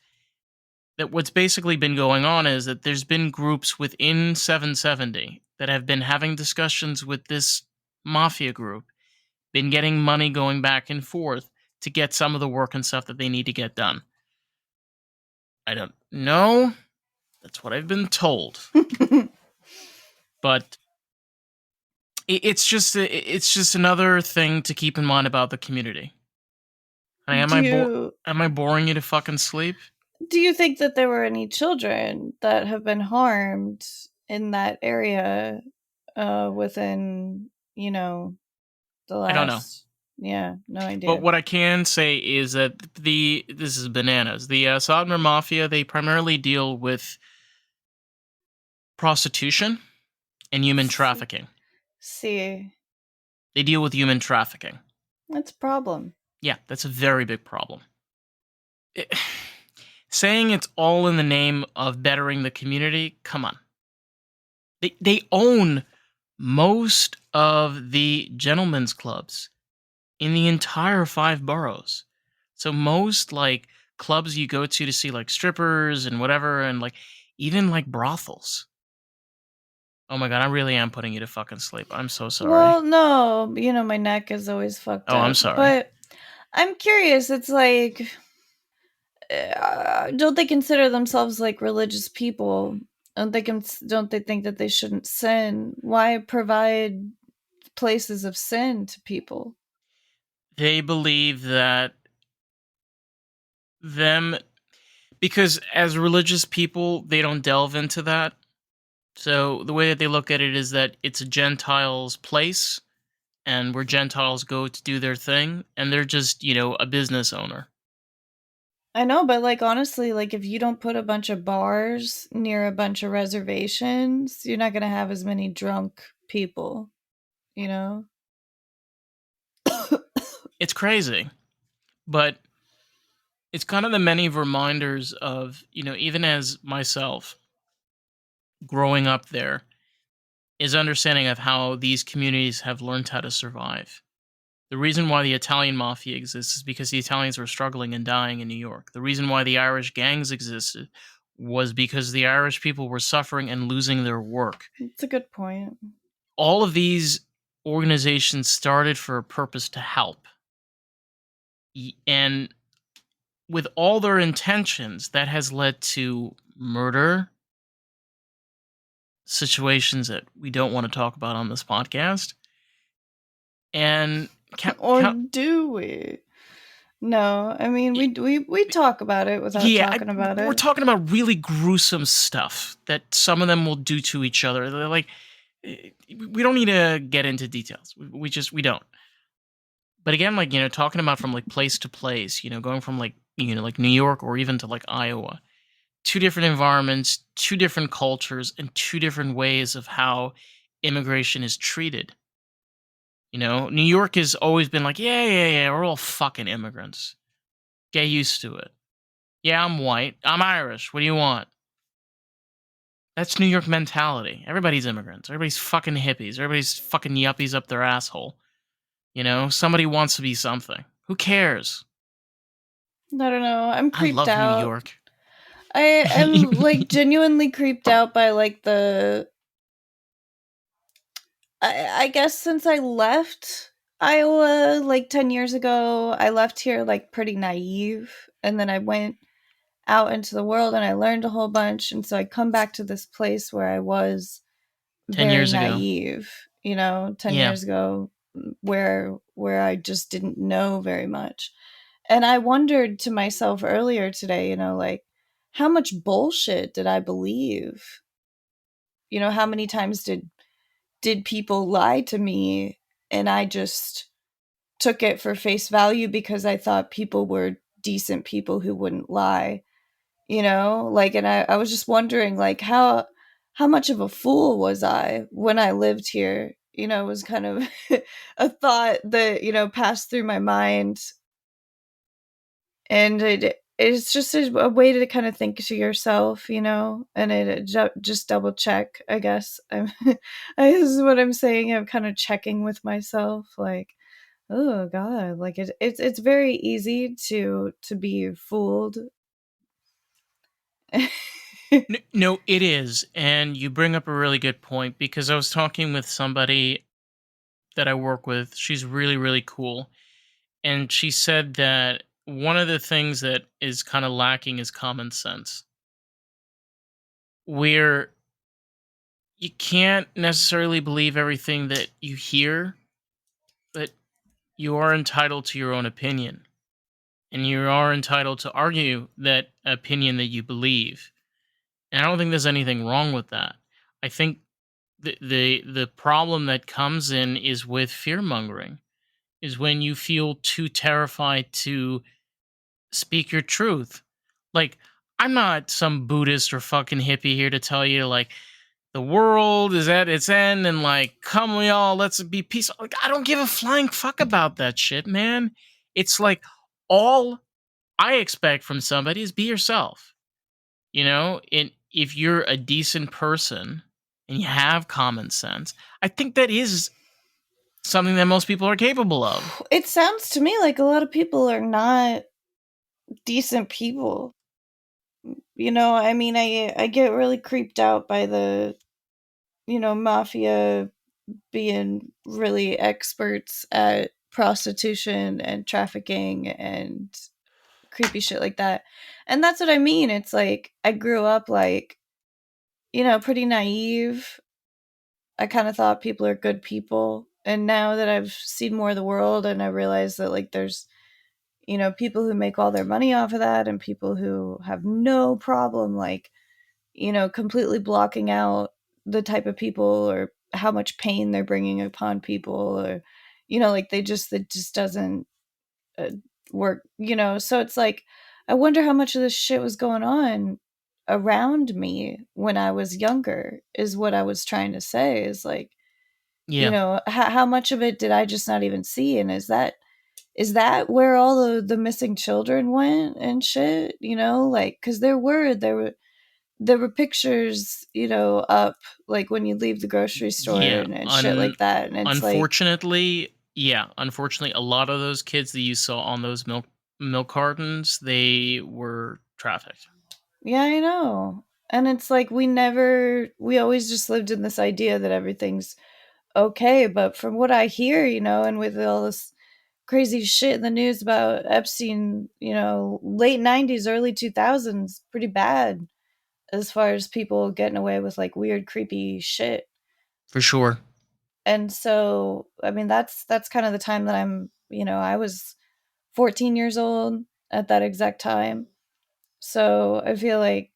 that what's basically been going on is that there's been groups within 770 that have been having discussions with this mafia group, been getting money going back and forth to get some of the work and stuff that they need to get done. I don't know. That's what I've been told. But it's just another thing to keep in mind about the community. Hey, do you am I boring you to fucking sleep? do you think that there were any children that have been harmed in that area within, the I don't know. last? Yeah, no But idea. what I can say is that this is bananas. The Sodmer Mafia, they primarily deal with prostitution and human trafficking. See, They deal with human trafficking. that's a problem. Yeah, that's a very big problem. It- saying it's all in the name of bettering the community, come on. They own most of the gentlemen's clubs in the entire 5 boroughs. So most like clubs you go to see like strippers and whatever and like even like brothels. Oh my god, I really am putting you to fucking sleep. I'm so sorry. Well, no, my neck is always fucked Oh, I'm up. sorry. But I'm curious. It's like, don't they consider themselves like religious people? Don't they think that they shouldn't sin? Why provide places of sin to people? They believe that them because as religious people, they don't delve into that. So the way that they look at it is that it's a Gentile's place and where Gentiles go to do their thing and they're just, a business owner. I know, but like honestly, like if you don't put a bunch of bars near a bunch of reservations, you're not gonna have as many drunk people, you know? It's crazy, but it's kind of the many reminders of, even as myself growing up there, is understanding of how these communities have learned how to survive. The reason why the Italian mafia exists is because the Italians were struggling and dying in New York. The reason why the Irish gangs existed was because the Irish people were suffering and losing their work. It's a good point. All of these organizations started for a purpose to help. And with all their intentions, that has led to murder, situations that we don't want to talk about on this podcast. And Or do we? No, I mean we talk about it without yeah, talking about we're it. talking about really gruesome stuff that some of them will do to each other. They're like, we don't need to get into details. We don't. But again, like talking about from like place to place, going from like like New York or even to like Iowa, two different environments, two different cultures, and two different ways of how immigration is treated. New York has always been like, yeah, yeah, yeah, we're all fucking immigrants. Get used to it. Yeah, I'm white. I'm Irish. What do you want? That's New York mentality. Everybody's immigrants. Everybody's fucking hippies. Everybody's fucking yuppies up their asshole. Somebody wants to be something. Who cares? I don't know. I'm I creeped love New out. York. I'm like genuinely creeped out by like the I guess since I left Iowa like 10 years ago, I left here like pretty naive and then I went out into the world and I learned a whole bunch and so I come back to this place where I was 10 very years ago. naive, 10 Yeah. years ago where I just didn't know very much. And I wondered to myself earlier today, like how much bullshit did I believe? How many times did people lie to me and I just took it for face value because I thought people were decent people who wouldn't lie, like and I was just wondering like how much of a fool was I when I lived here? It was kind of a thought that, passed through my mind and it's just a way to kind of think to yourself, and just double check, I guess. This is what I'm saying. I'm kind of checking with myself, like, oh god, like it's very easy to be fooled. No, it is. And you bring up a really good point because I was talking with somebody that I work with. She's really, really cool. And she said that one of the things that is kind of lacking is common sense, where you can't necessarily believe everything that you hear, but you are entitled to your own opinion. And you are entitled to argue that opinion that you believe. And I don't think there's anything wrong with that. I think the problem that comes in is with fear mongering. is when you feel too terrified to speak your truth. Like, I'm not some Buddhist or fucking hippie here to tell you, like, the world is at its end and, like, come we all, let's be peaceful. Like, I don't give a flying fuck about that shit, man. It's like, all I expect from somebody is be yourself. And if you're a decent person and you have common sense, I think that is something that most people are capable of. It sounds to me like a lot of people are not decent people. I mean, I get really creeped out by the, mafia being really experts at prostitution and trafficking and creepy shit like that. And that's what I mean. It's like I grew up like, pretty naive. I kind of thought people are good people. And now that I've seen more of the world and I realize that like there's, people who make all their money off of that and people who have no problem like, completely blocking out the type of people or how much pain they're bringing upon people or, like it just doesn't uh, work, So it's like, I wonder how much of this shit was going on around me when I was younger, is what I was trying to say. Is like, Yeah, how much of it did I just not even see? And is that where all the missing children went and shit? Like, because there were pictures, up like when you leave the grocery store yeah. and shit like that, and it's like, Unfortunately, a lot of those kids that you saw on those milk cartons, they were trafficked. yeah, I know. And it's like we always just lived in this idea that everything's okay. But from what I hear, and with all this crazy shit in the news about Epstein, late 90s, early 2000s, pretty bad as far as people getting away with like weird, creepy shit. For sure. And so, I mean, that's kind of the time that I was 14 years old at that exact time. So I feel like,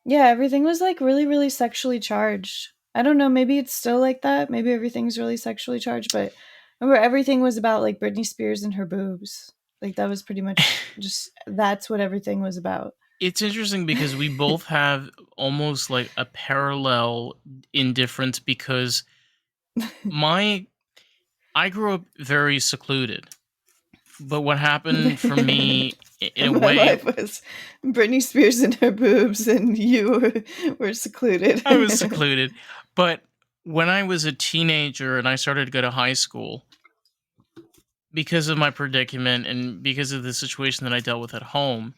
yeah, everything was like really, really sexually charged. I don't know, maybe it's still like that. Maybe everything's really sexually charged, but I remember everything was about like Britney Spears and her boobs. Like that was pretty much just that's what everything was about. It's interesting because we both have almost like a parallel indifference because I grew up very secluded. But what happened for me in a My way, life was Britney Spears and her boobs, and you were secluded. I was secluded. But when I was a teenager and I started to go to high school, because of my predicament and because of the situation that I dealt with at home,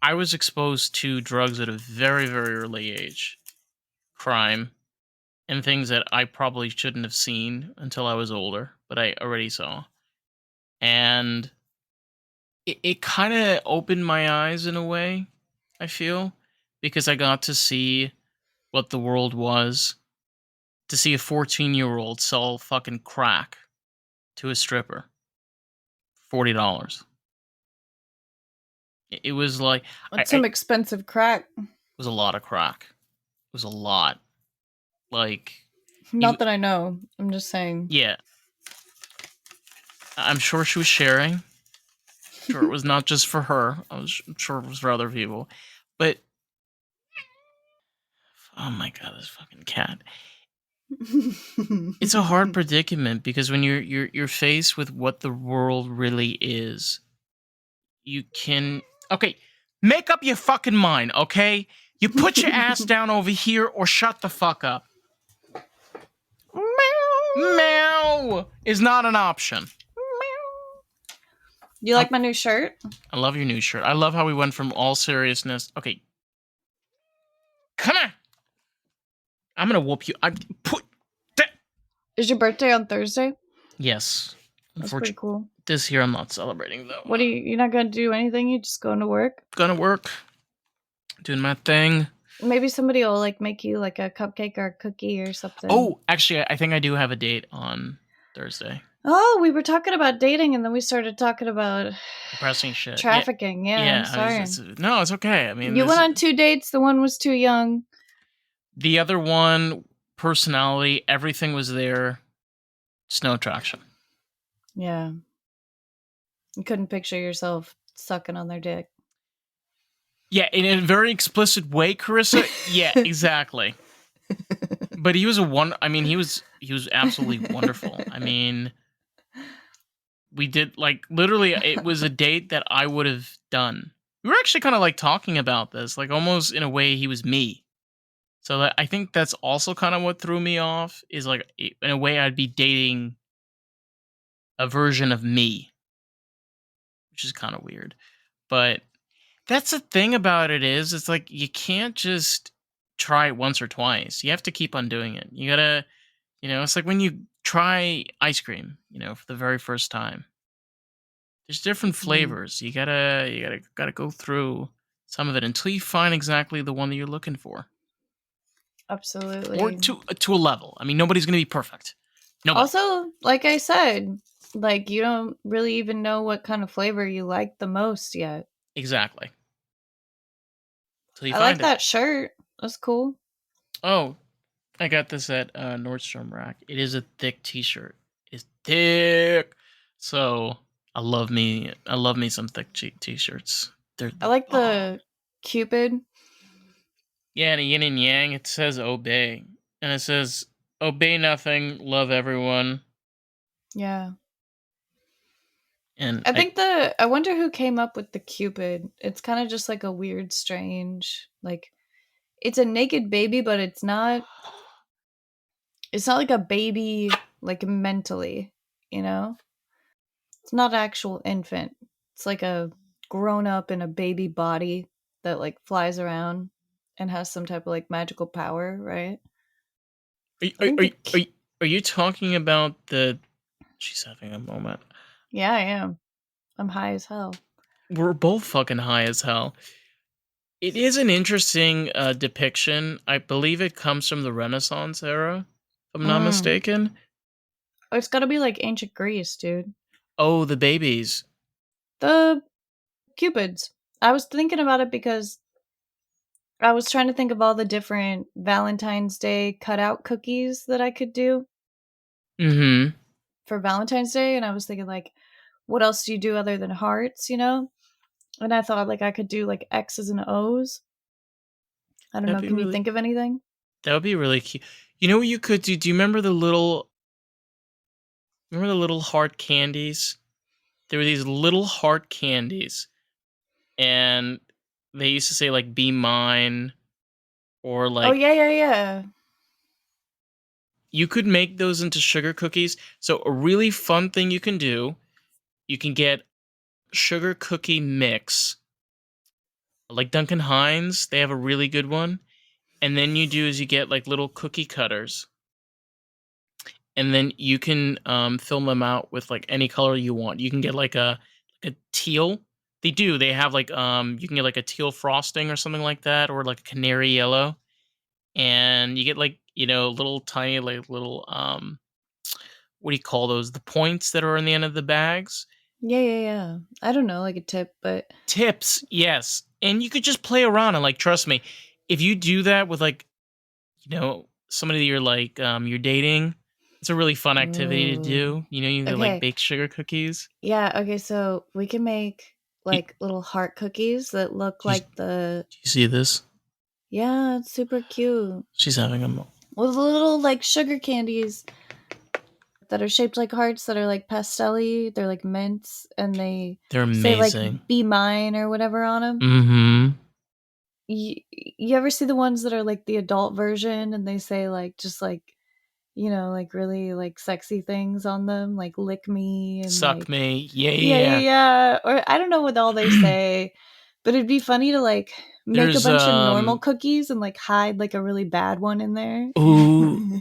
I was exposed to drugs at a very, very early age, crime, and things that I probably shouldn't have seen until I was older, but I already saw. And it kind of opened my eyes in a way, I feel, because I got to see what the world was, to see a 14-year-old sell fucking crack to a stripper. $40. It was like, That's it some expensive crack. was a lot of crack. It was a lot. Like, Not that I know. I'm just saying. yeah. I'm sure she was sharing. Sure, it was not just for her. I'm sure it was for other people. But, oh my god, this fucking cat. It's a hard predicament because when you're faced with what the world really is, you can make up your fucking mind, okay? You put your ass down over here or shut the fuck up. Meow is not an option. You like my new shirt? I love your new shirt. I love how we went from all seriousness. Okay. Come on. I'm gonna whoop you. Is your birthday on Thursday? Yes. That's pretty cool. This year I'm not celebrating though. What you're not gonna do anything? You just going to work? Gonna work. Doing my thing. Maybe somebody will like make you like a cupcake or a cookie or something. Oh, actually, I think I do have a date on Thursday. Oh, we were talking about dating and then we started talking about Depressing shit. Trafficking. Yeah, I'm sorry. No, it's okay. I mean, you went on 2 dates. The one was too young. The other one, personality, everything was there. Just no attraction. Yeah. You couldn't picture yourself sucking on their dick. Yeah, in a very explicit way, Karissa. Yeah, exactly. But he was I mean, he was absolutely wonderful. I mean, we did like literally it was a date that I would have done. We were actually kind of like talking about this, like almost in a way he was me. So I think that's also kind of what threw me off is like in a way I'd be dating a version of me, which is kind of weird. But that's the thing about it is it's like you can't just try it once or twice. You have to keep on doing it. You gotta, it's like when you try ice cream, for the very first time. There's different Mm, flavors. You gotta go through some of it until you find exactly the one that you're looking for, or absolutely. to a level. I mean, nobody's gonna be perfect. Nobody. Also, like I said, like you don't really even know what kind of flavor you like the most yet. Exactly. Till you I like find it. that shirt. That's cool. Oh, I got this at Nordstrom Rack. It is a thick T-shirt. It's thick. So I love me some thick T-shirts. They're I the like bomb. the Cupid. Yeah, and yin and yang. It says obey, and it says obey nothing, love everyone. Yeah. And I think I wonder who came up with the Cupid. It's kind of just like a weird, strange, like it's a naked baby, but it's not like a baby like mentally, you know? It's not an actual infant. It's like a grown up in a baby body that like flies around and has some type of like magical power, right? are, I are, think are, are, are you talking about the? She's having a moment. yeah, I am. I'm high as hell. We're both fucking high as hell. It is an interesting depiction. I believe it comes from the Renaissance era, if I'm not Mm. mistaken. Oh, it's gotta be like ancient Greece, dude. Oh, the babies. The Cupids. I was thinking about it because I was trying to think of all the different Valentine's Day cutout cookies that I could do Mm-hmm. for Valentine's Day, and I was thinking like, what else do you do other than hearts, you know? And I thought like I could do like X's and O's. I don't That'd know. be Can you really. think of anything? That would be really cute. You know what you could do? Do you remember the little? Remember the little heart candies? There were these little heart candies, and they used to say like "Be mine" or Oh like yeah, yeah, yeah. you could make those into sugar cookies. So a really fun thing you can do, you can get sugar cookie mix, like Duncan Hines. They have a really good one. And then you do is you get like little cookie cutters, and then you can fill them out with like any color you want. You can get like a teal. They have like you can get like a teal frosting or something like that, or like a canary yellow, and you get like little tiny like little what do you call those, the points that are on the end of the bags. Yeah, yeah, yeah. I don't know, like a tip, but Tips, yes. And you could just play around and like trust me, if you do that with like somebody that you're like you're dating, it's a really fun activity to ooh. do. You can like Okay. bake sugar cookies. Yeah, okay, so we can make You, like little heart cookies that look do, you, like the do you see this? yeah, it's super cute. She's having With little like sugar candies that are shaped like hearts that are like pastelly. They're like mints, and they they're say like amazing. "be mine" or whatever on them. Mm-hmm. You ever see the ones that are like the adult version, and they say like just like like really like sexy things on them, like "lick me" and Suck like me. Yeah, yeah, yeah, yeah, yeah. Or I don't know what all they yeah. say, but it'd be funny to like make a There's bunch of normal cookies and like hide like a really bad one in there. ooh,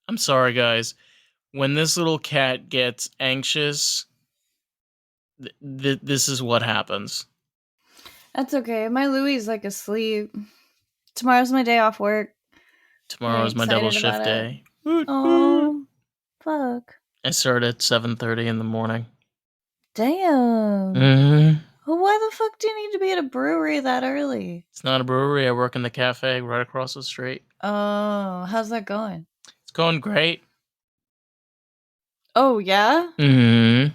I'm sorry guys. When this little cat gets anxious, this is what happens. That's okay. My Louie's like asleep. Tomorrow's my day off work. Very Tomorrow's my double excited about shift it. day. Oh, fuck. I start at 7:30 in the morning. Damn. Mm-hmm. Well, why the fuck do you need to be at a brewery that early? It's not a brewery. I work in the cafe right across the street. Oh, how's that going? going great. Oh yeah, Hmm.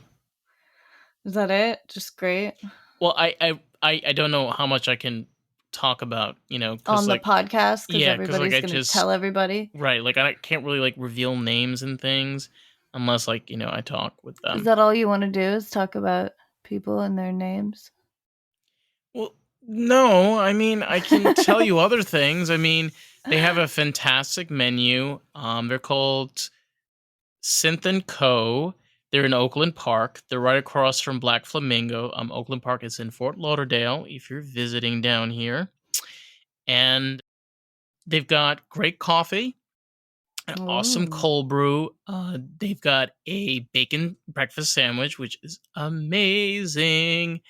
is that it? Just great Well, I don't know how much I can talk about, because on the podcast because yeah, because everybody's I gonna just tell everybody. right, like I can't really like reveal names and things unless like I talk with Is them. that all you want to do? Is talk about people and their names? Well, no, I mean I can tell you other things. I mean they have a fantastic menu. They're called Synth and Co. They're in Oakland Park. They're right across from Black Flamingo. Oakland Park is in Fort Lauderdale if you're visiting down here. And they've got great coffee, an awesome Ooh, cold brew. They've got a bacon breakfast sandwich, which is amazing.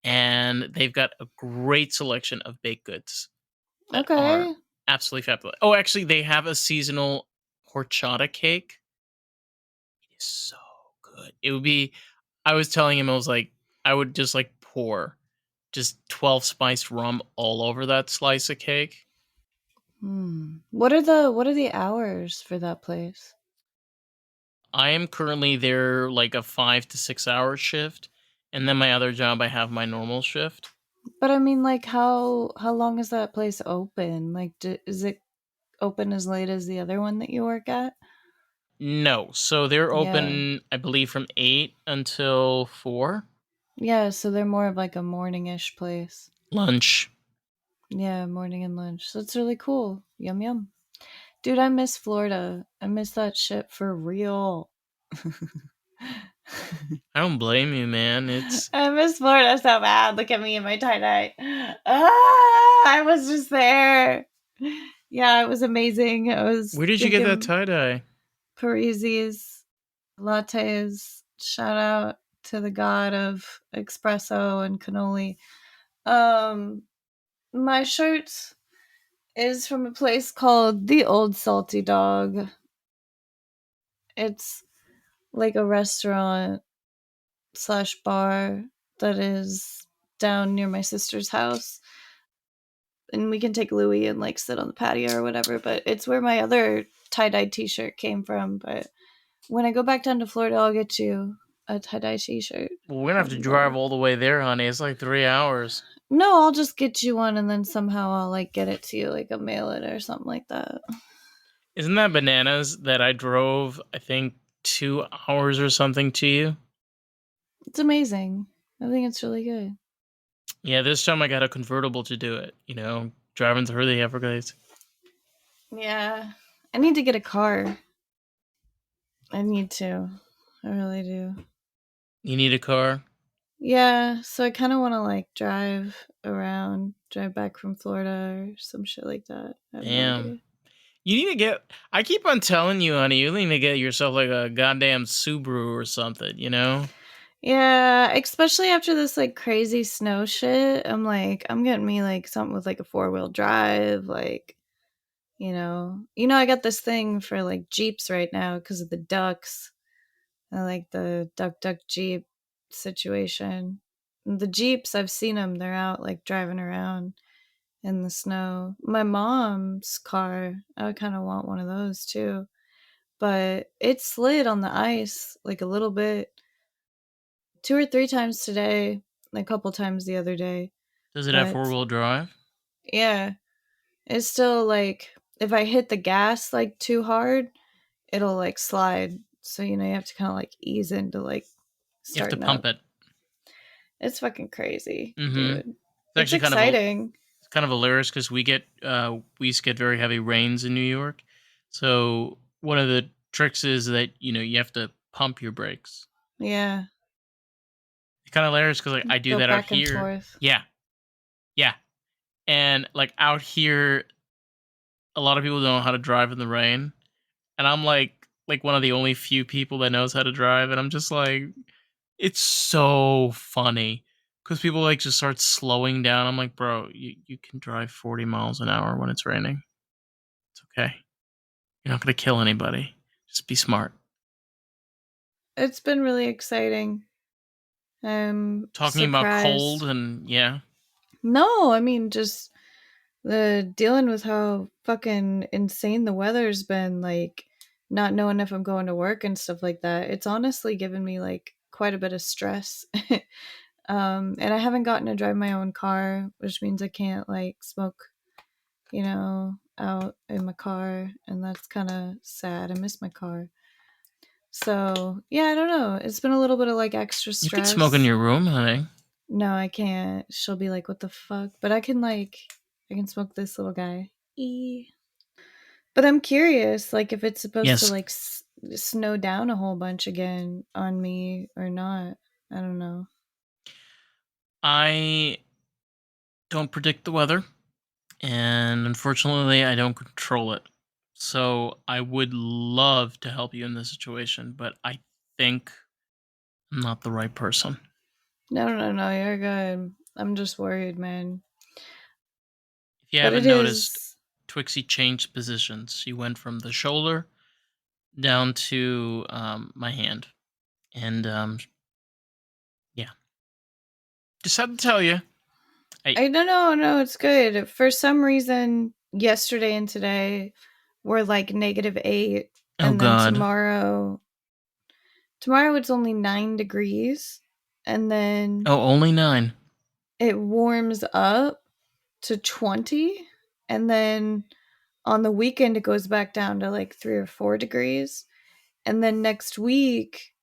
And they've got a great selection of baked goods that are okay. absolutely fabulous. Oh, actually, they have a seasonal horchata cake. It is so good. It would be, I was telling him, I was like, I would just like pour just 12 spiced rum all over that slice of cake. What are the hours for that place? I am currently there like a 5 to 6 hour shift. And then my other job, I have my normal shift. But I mean, like, how long is that place open? Like, is it open as late as the other one that you work at? No. So they're Yeah, open, I believe, from 8 until 4. yeah. So they're more of like a morning-ish place. Lunch. Yeah, morning and lunch. So it's really cool. Yum yum. Dude, I miss Florida. I miss that shit for real. I don't blame you, man. It's I miss Florida so bad. Look at me in my tie dye. I was just there. Yeah, it was amazing. I was where did you get that drinking tie dye? Parisi's lattes. Shout out to the god of espresso and cannoli. Um, my shirt is from a place called the Old Salty Dog. It's like a restaurant slash bar that is down near my sister's house. And we can take Louis and like sit on the patio or whatever, but it's where my other tie-dye t-shirt came from. But when I go back down to Florida, I'll get you a tie-dye t-shirt. Well, we're gonna have That'll to be drive dope. all the way there, honey. It's like 3 hours. No, I'll just get you one and then somehow I'll like get it to you, like I'll mail it or something like that. Isn't that bananas that I drove, I think, 2 hours or something to you? It's amazing. I think it's really good. Yeah, this time I got a convertible to do it, driving through the Everglades. Yeah. I need to get a car. I need to. I really do. You need a car? Yeah, so I kind of want to like drive around, drive back from Florida or some shit like that. I have no Damn. idea. You need to get. I keep on telling you, honey, you need to get yourself like a goddamn Subaru or something, you know? Yeah, especially after this like crazy snow shit. I'm like, I'm getting me like something with like a four-wheel drive, like, I got this thing for like Jeeps right now because of the ducks. I like the duck Jeep situation. The Jeeps, I've seen them. They're out like driving around in the snow. My mom's car, I kind of want one of those too. But it slid on the ice like a little bit, two or three times today, a couple times the other day. Does it have But four-wheel drive? yeah, it's still like if I hit the gas like too hard, it'll like slide. So, you have to kind of like ease into like You have to starting pump up. it. It's fucking crazy, Mm-hmm. dude. It's It's actually exciting. kind of hilarious because we used to get very heavy rains in New York. So one of the tricks is that you have to pump your brakes. Yeah. It's kind of hilarious because like I do Go that out back and here. forth. Yeah, yeah, and like out here, a lot of people don't know how to drive in the rain, and I'm like one of the only few people that knows how to drive, and I'm just like, it's so funny because people like just start slowing down. I'm like, bro, you can drive 40 miles an hour when it's raining. It's okay. You're not gonna kill anybody. Just be smart. It's been really exciting. I'm Talking about cold surprised. and yeah, No, I mean just the dealing with how fucking insane the weather's been. Like not knowing if I'm going to work and stuff like that. It's honestly given me like quite a bit of stress. And I haven't gotten to drive my own car, which means I can't like smoke, out in my car, and that's kind of sad. I miss my car. So, yeah, I don't know. It's been a little bit of like extra You could smoke in stress. your room, honey. No, I can't. She'll be like, "What the fuck?" But I can smoke this little guy. But I'm curious, like, if it's supposed to Yes, like snow down a whole bunch again on me or not. I don't know. I don't predict the weather, and unfortunately, I don't control it. So I would love to help you in this situation, but I think I'm not the right person. No, no, no, you're good. I'm just worried, man. If you But it haven't noticed, is. Twixie changed positions. She went from the shoulder down to my hand, and yeah, just had to tell you. I don't know. No, it's good. For some reason, yesterday and today were like -8, Oh and then God. tomorrow it's only 9 degrees, and then Oh, only 9. it warms up to 20, and then on the weekend it goes back down to like 3 or 4 degrees, and then next week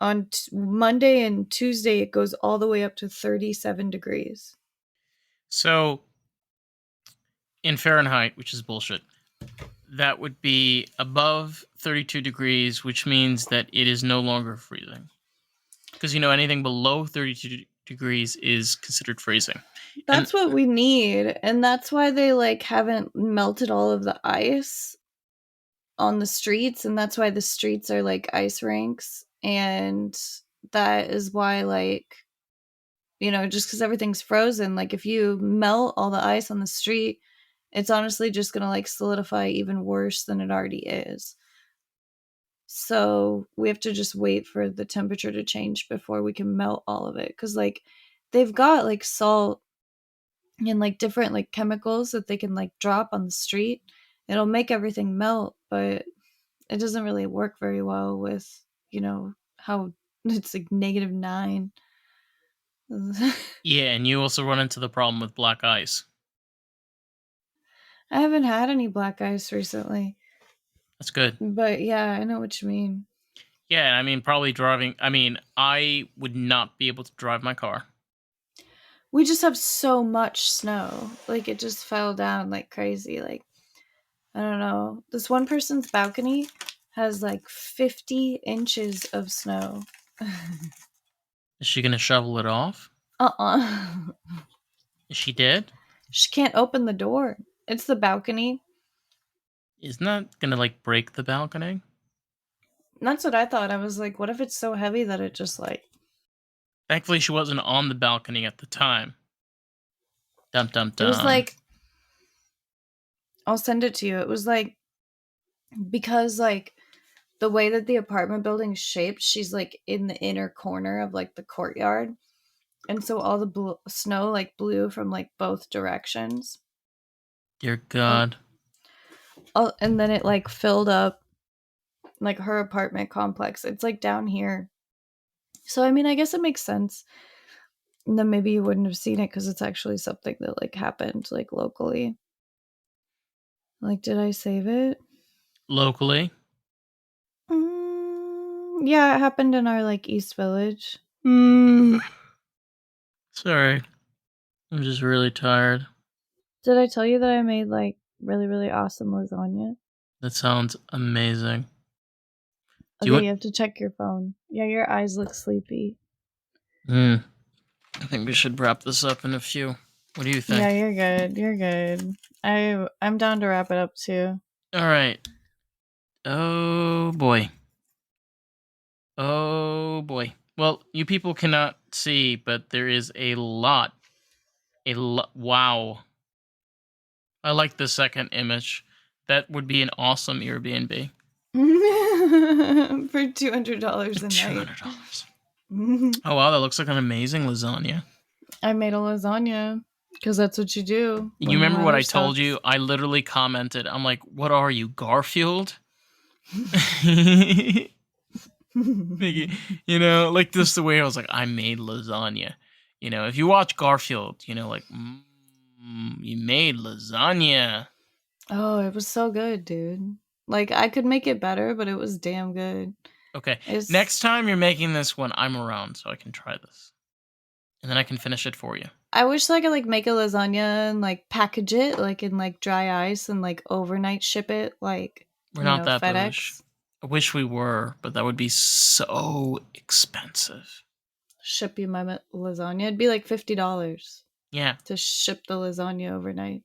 on Monday and Tuesday it goes all the way up to 37 degrees. So in Fahrenheit, which is bullshit, that would be above 32 degrees, which means that it is no longer freezing. Because anything below 32 degrees is considered freezing. And That's what we need, and that's why they like haven't melted all of the ice on the streets, and that's why the streets are like ice rinks, and that is why like just because everything's frozen, like if you melt all the ice on the street, it's honestly just gonna like solidify even worse than it already is. So we have to just wait for the temperature to change before we can melt all of it, because like they've got like salt and like different like chemicals that they can like drop on the street. It'll make everything melt, but it doesn't really work very well with how it's like -9. yeah, and you also run into the problem with black ice. I haven't had any black ice recently, That's good. but yeah, I know what you mean. Yeah, I mean, probably driving. I mean, I would not be able to drive my car. We just have so much snow. Like it just fell down like crazy. Like I don't know. This one person's balcony has like 50 inches of snow. Is she going to shovel it off? Uh-uh. Is she dead? She can't open the door. It's the balcony. Isn't that going to, break the balcony? That's what I thought. I was like, what if it's so heavy that it just like Thankfully, she wasn't on the balcony at the time. Dum dum it was dum. like I'll send it to you. It was like because like the way that the apartment building's shaped, she's like in the inner corner of like the courtyard. And so all the snow like blew from like both directions. Dear God. And then it like filled up like her apartment complex. It's like down here. So I mean, I guess it makes sense. And then maybe you wouldn't have seen it because it's actually something that like happened like locally. Like, did I save it? Locally? Yeah, it happened in our like East Village. Sorry. I'm just really tired. Did I tell you that I made like really, really awesome lasagna? That sounds amazing. Okay, you have to check your phone. Yeah, your eyes look sleepy. I think we should wrap this up in a few. What do you think? Yeah, you're good. You're good. I'm down to wrap it up too. All right. Oh boy. Oh boy. Well, you people cannot see, but there is a lot. Wow. I like the second image. That would be an awesome Airbnb. For $200 a night. $200. Oh wow, that looks like an amazing lasagna. I made a lasagna because that's what you do. You remember what I told you? I literally commented, I'm like, what are you, Garfield? Like this the way I was like, I made lasagna. If you watch Garfield, like, you made lasagna. Oh, it was so good, dude. Like, I could make it better, but it was damn good. Okay, It's, next time you're making this when I'm around, so I can try this. And then I can finish it for you. I wish I could, like, make a lasagna and, like, package it, like, in, like, dry ice and, like, overnight ship it, like, We're not that FedEx. bougie. I wish we were, but that would be so expensive. Ship you my lasagna. It'd be like $50 Yeah. to ship the lasagna overnight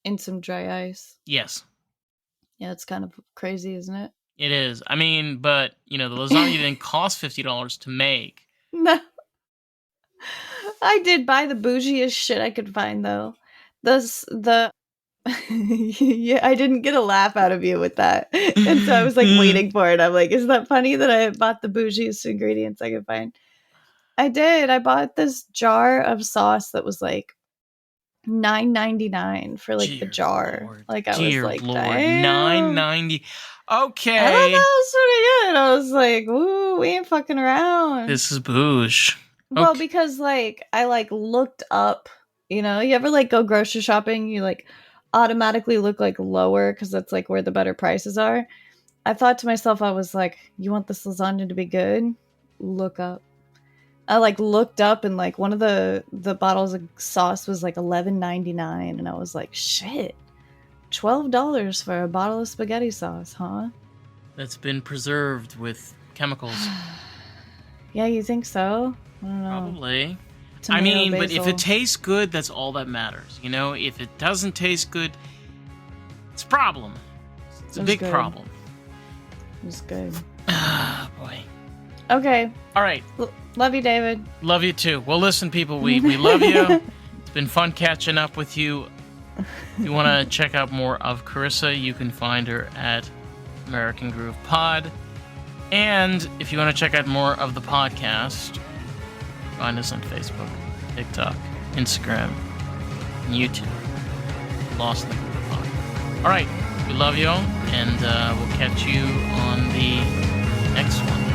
in some dry ice. Yes. Yeah, it's kind of crazy, isn't it? It is. I mean, but, the lasagna didn't cost $50 to make. No. I did buy the bougiest shit I could find, though. Yeah, I didn't get a laugh out of you with that. And so I was like waiting for it. I'm like, is that funny that I bought the bougiest ingredients I could find? I did. I bought this jar of sauce that was like $9.99 for like the jar. Lord. Like I was like, Lord, damn. $9.90. Okay. I thought that was pretty good. I was like, ooh, we ain't fucking around. This is bouge. Well, Okay. because like I like looked up, you ever like go grocery shopping, you like automatically look like lower because that's like where the better prices are. I thought to myself, I was like, you want this lasagna to be good? Look up. I like looked up and like one of the bottles of sauce was like $11.99 and I was like, shit, $12 for a bottle of spaghetti sauce, huh? That's been preserved with chemicals. Yeah, you think so? I don't know. Probably. Tomato, but if basil. it tastes good, that's all that matters. If it doesn't taste good, it's a problem. It's a big problem. It was good. Ah, boy. Okay. All right. Love you, David. Love you too. Well, listen, people, we love you. It's been fun catching up with you. If you want to check out more of Karissa, you can find her at American Groove Pod. And if you want to check out more of the podcast, find us on Facebook, TikTok, Instagram, and YouTube. Lost in the Groove Pod. All right. We love you all, and we'll catch you on the next one.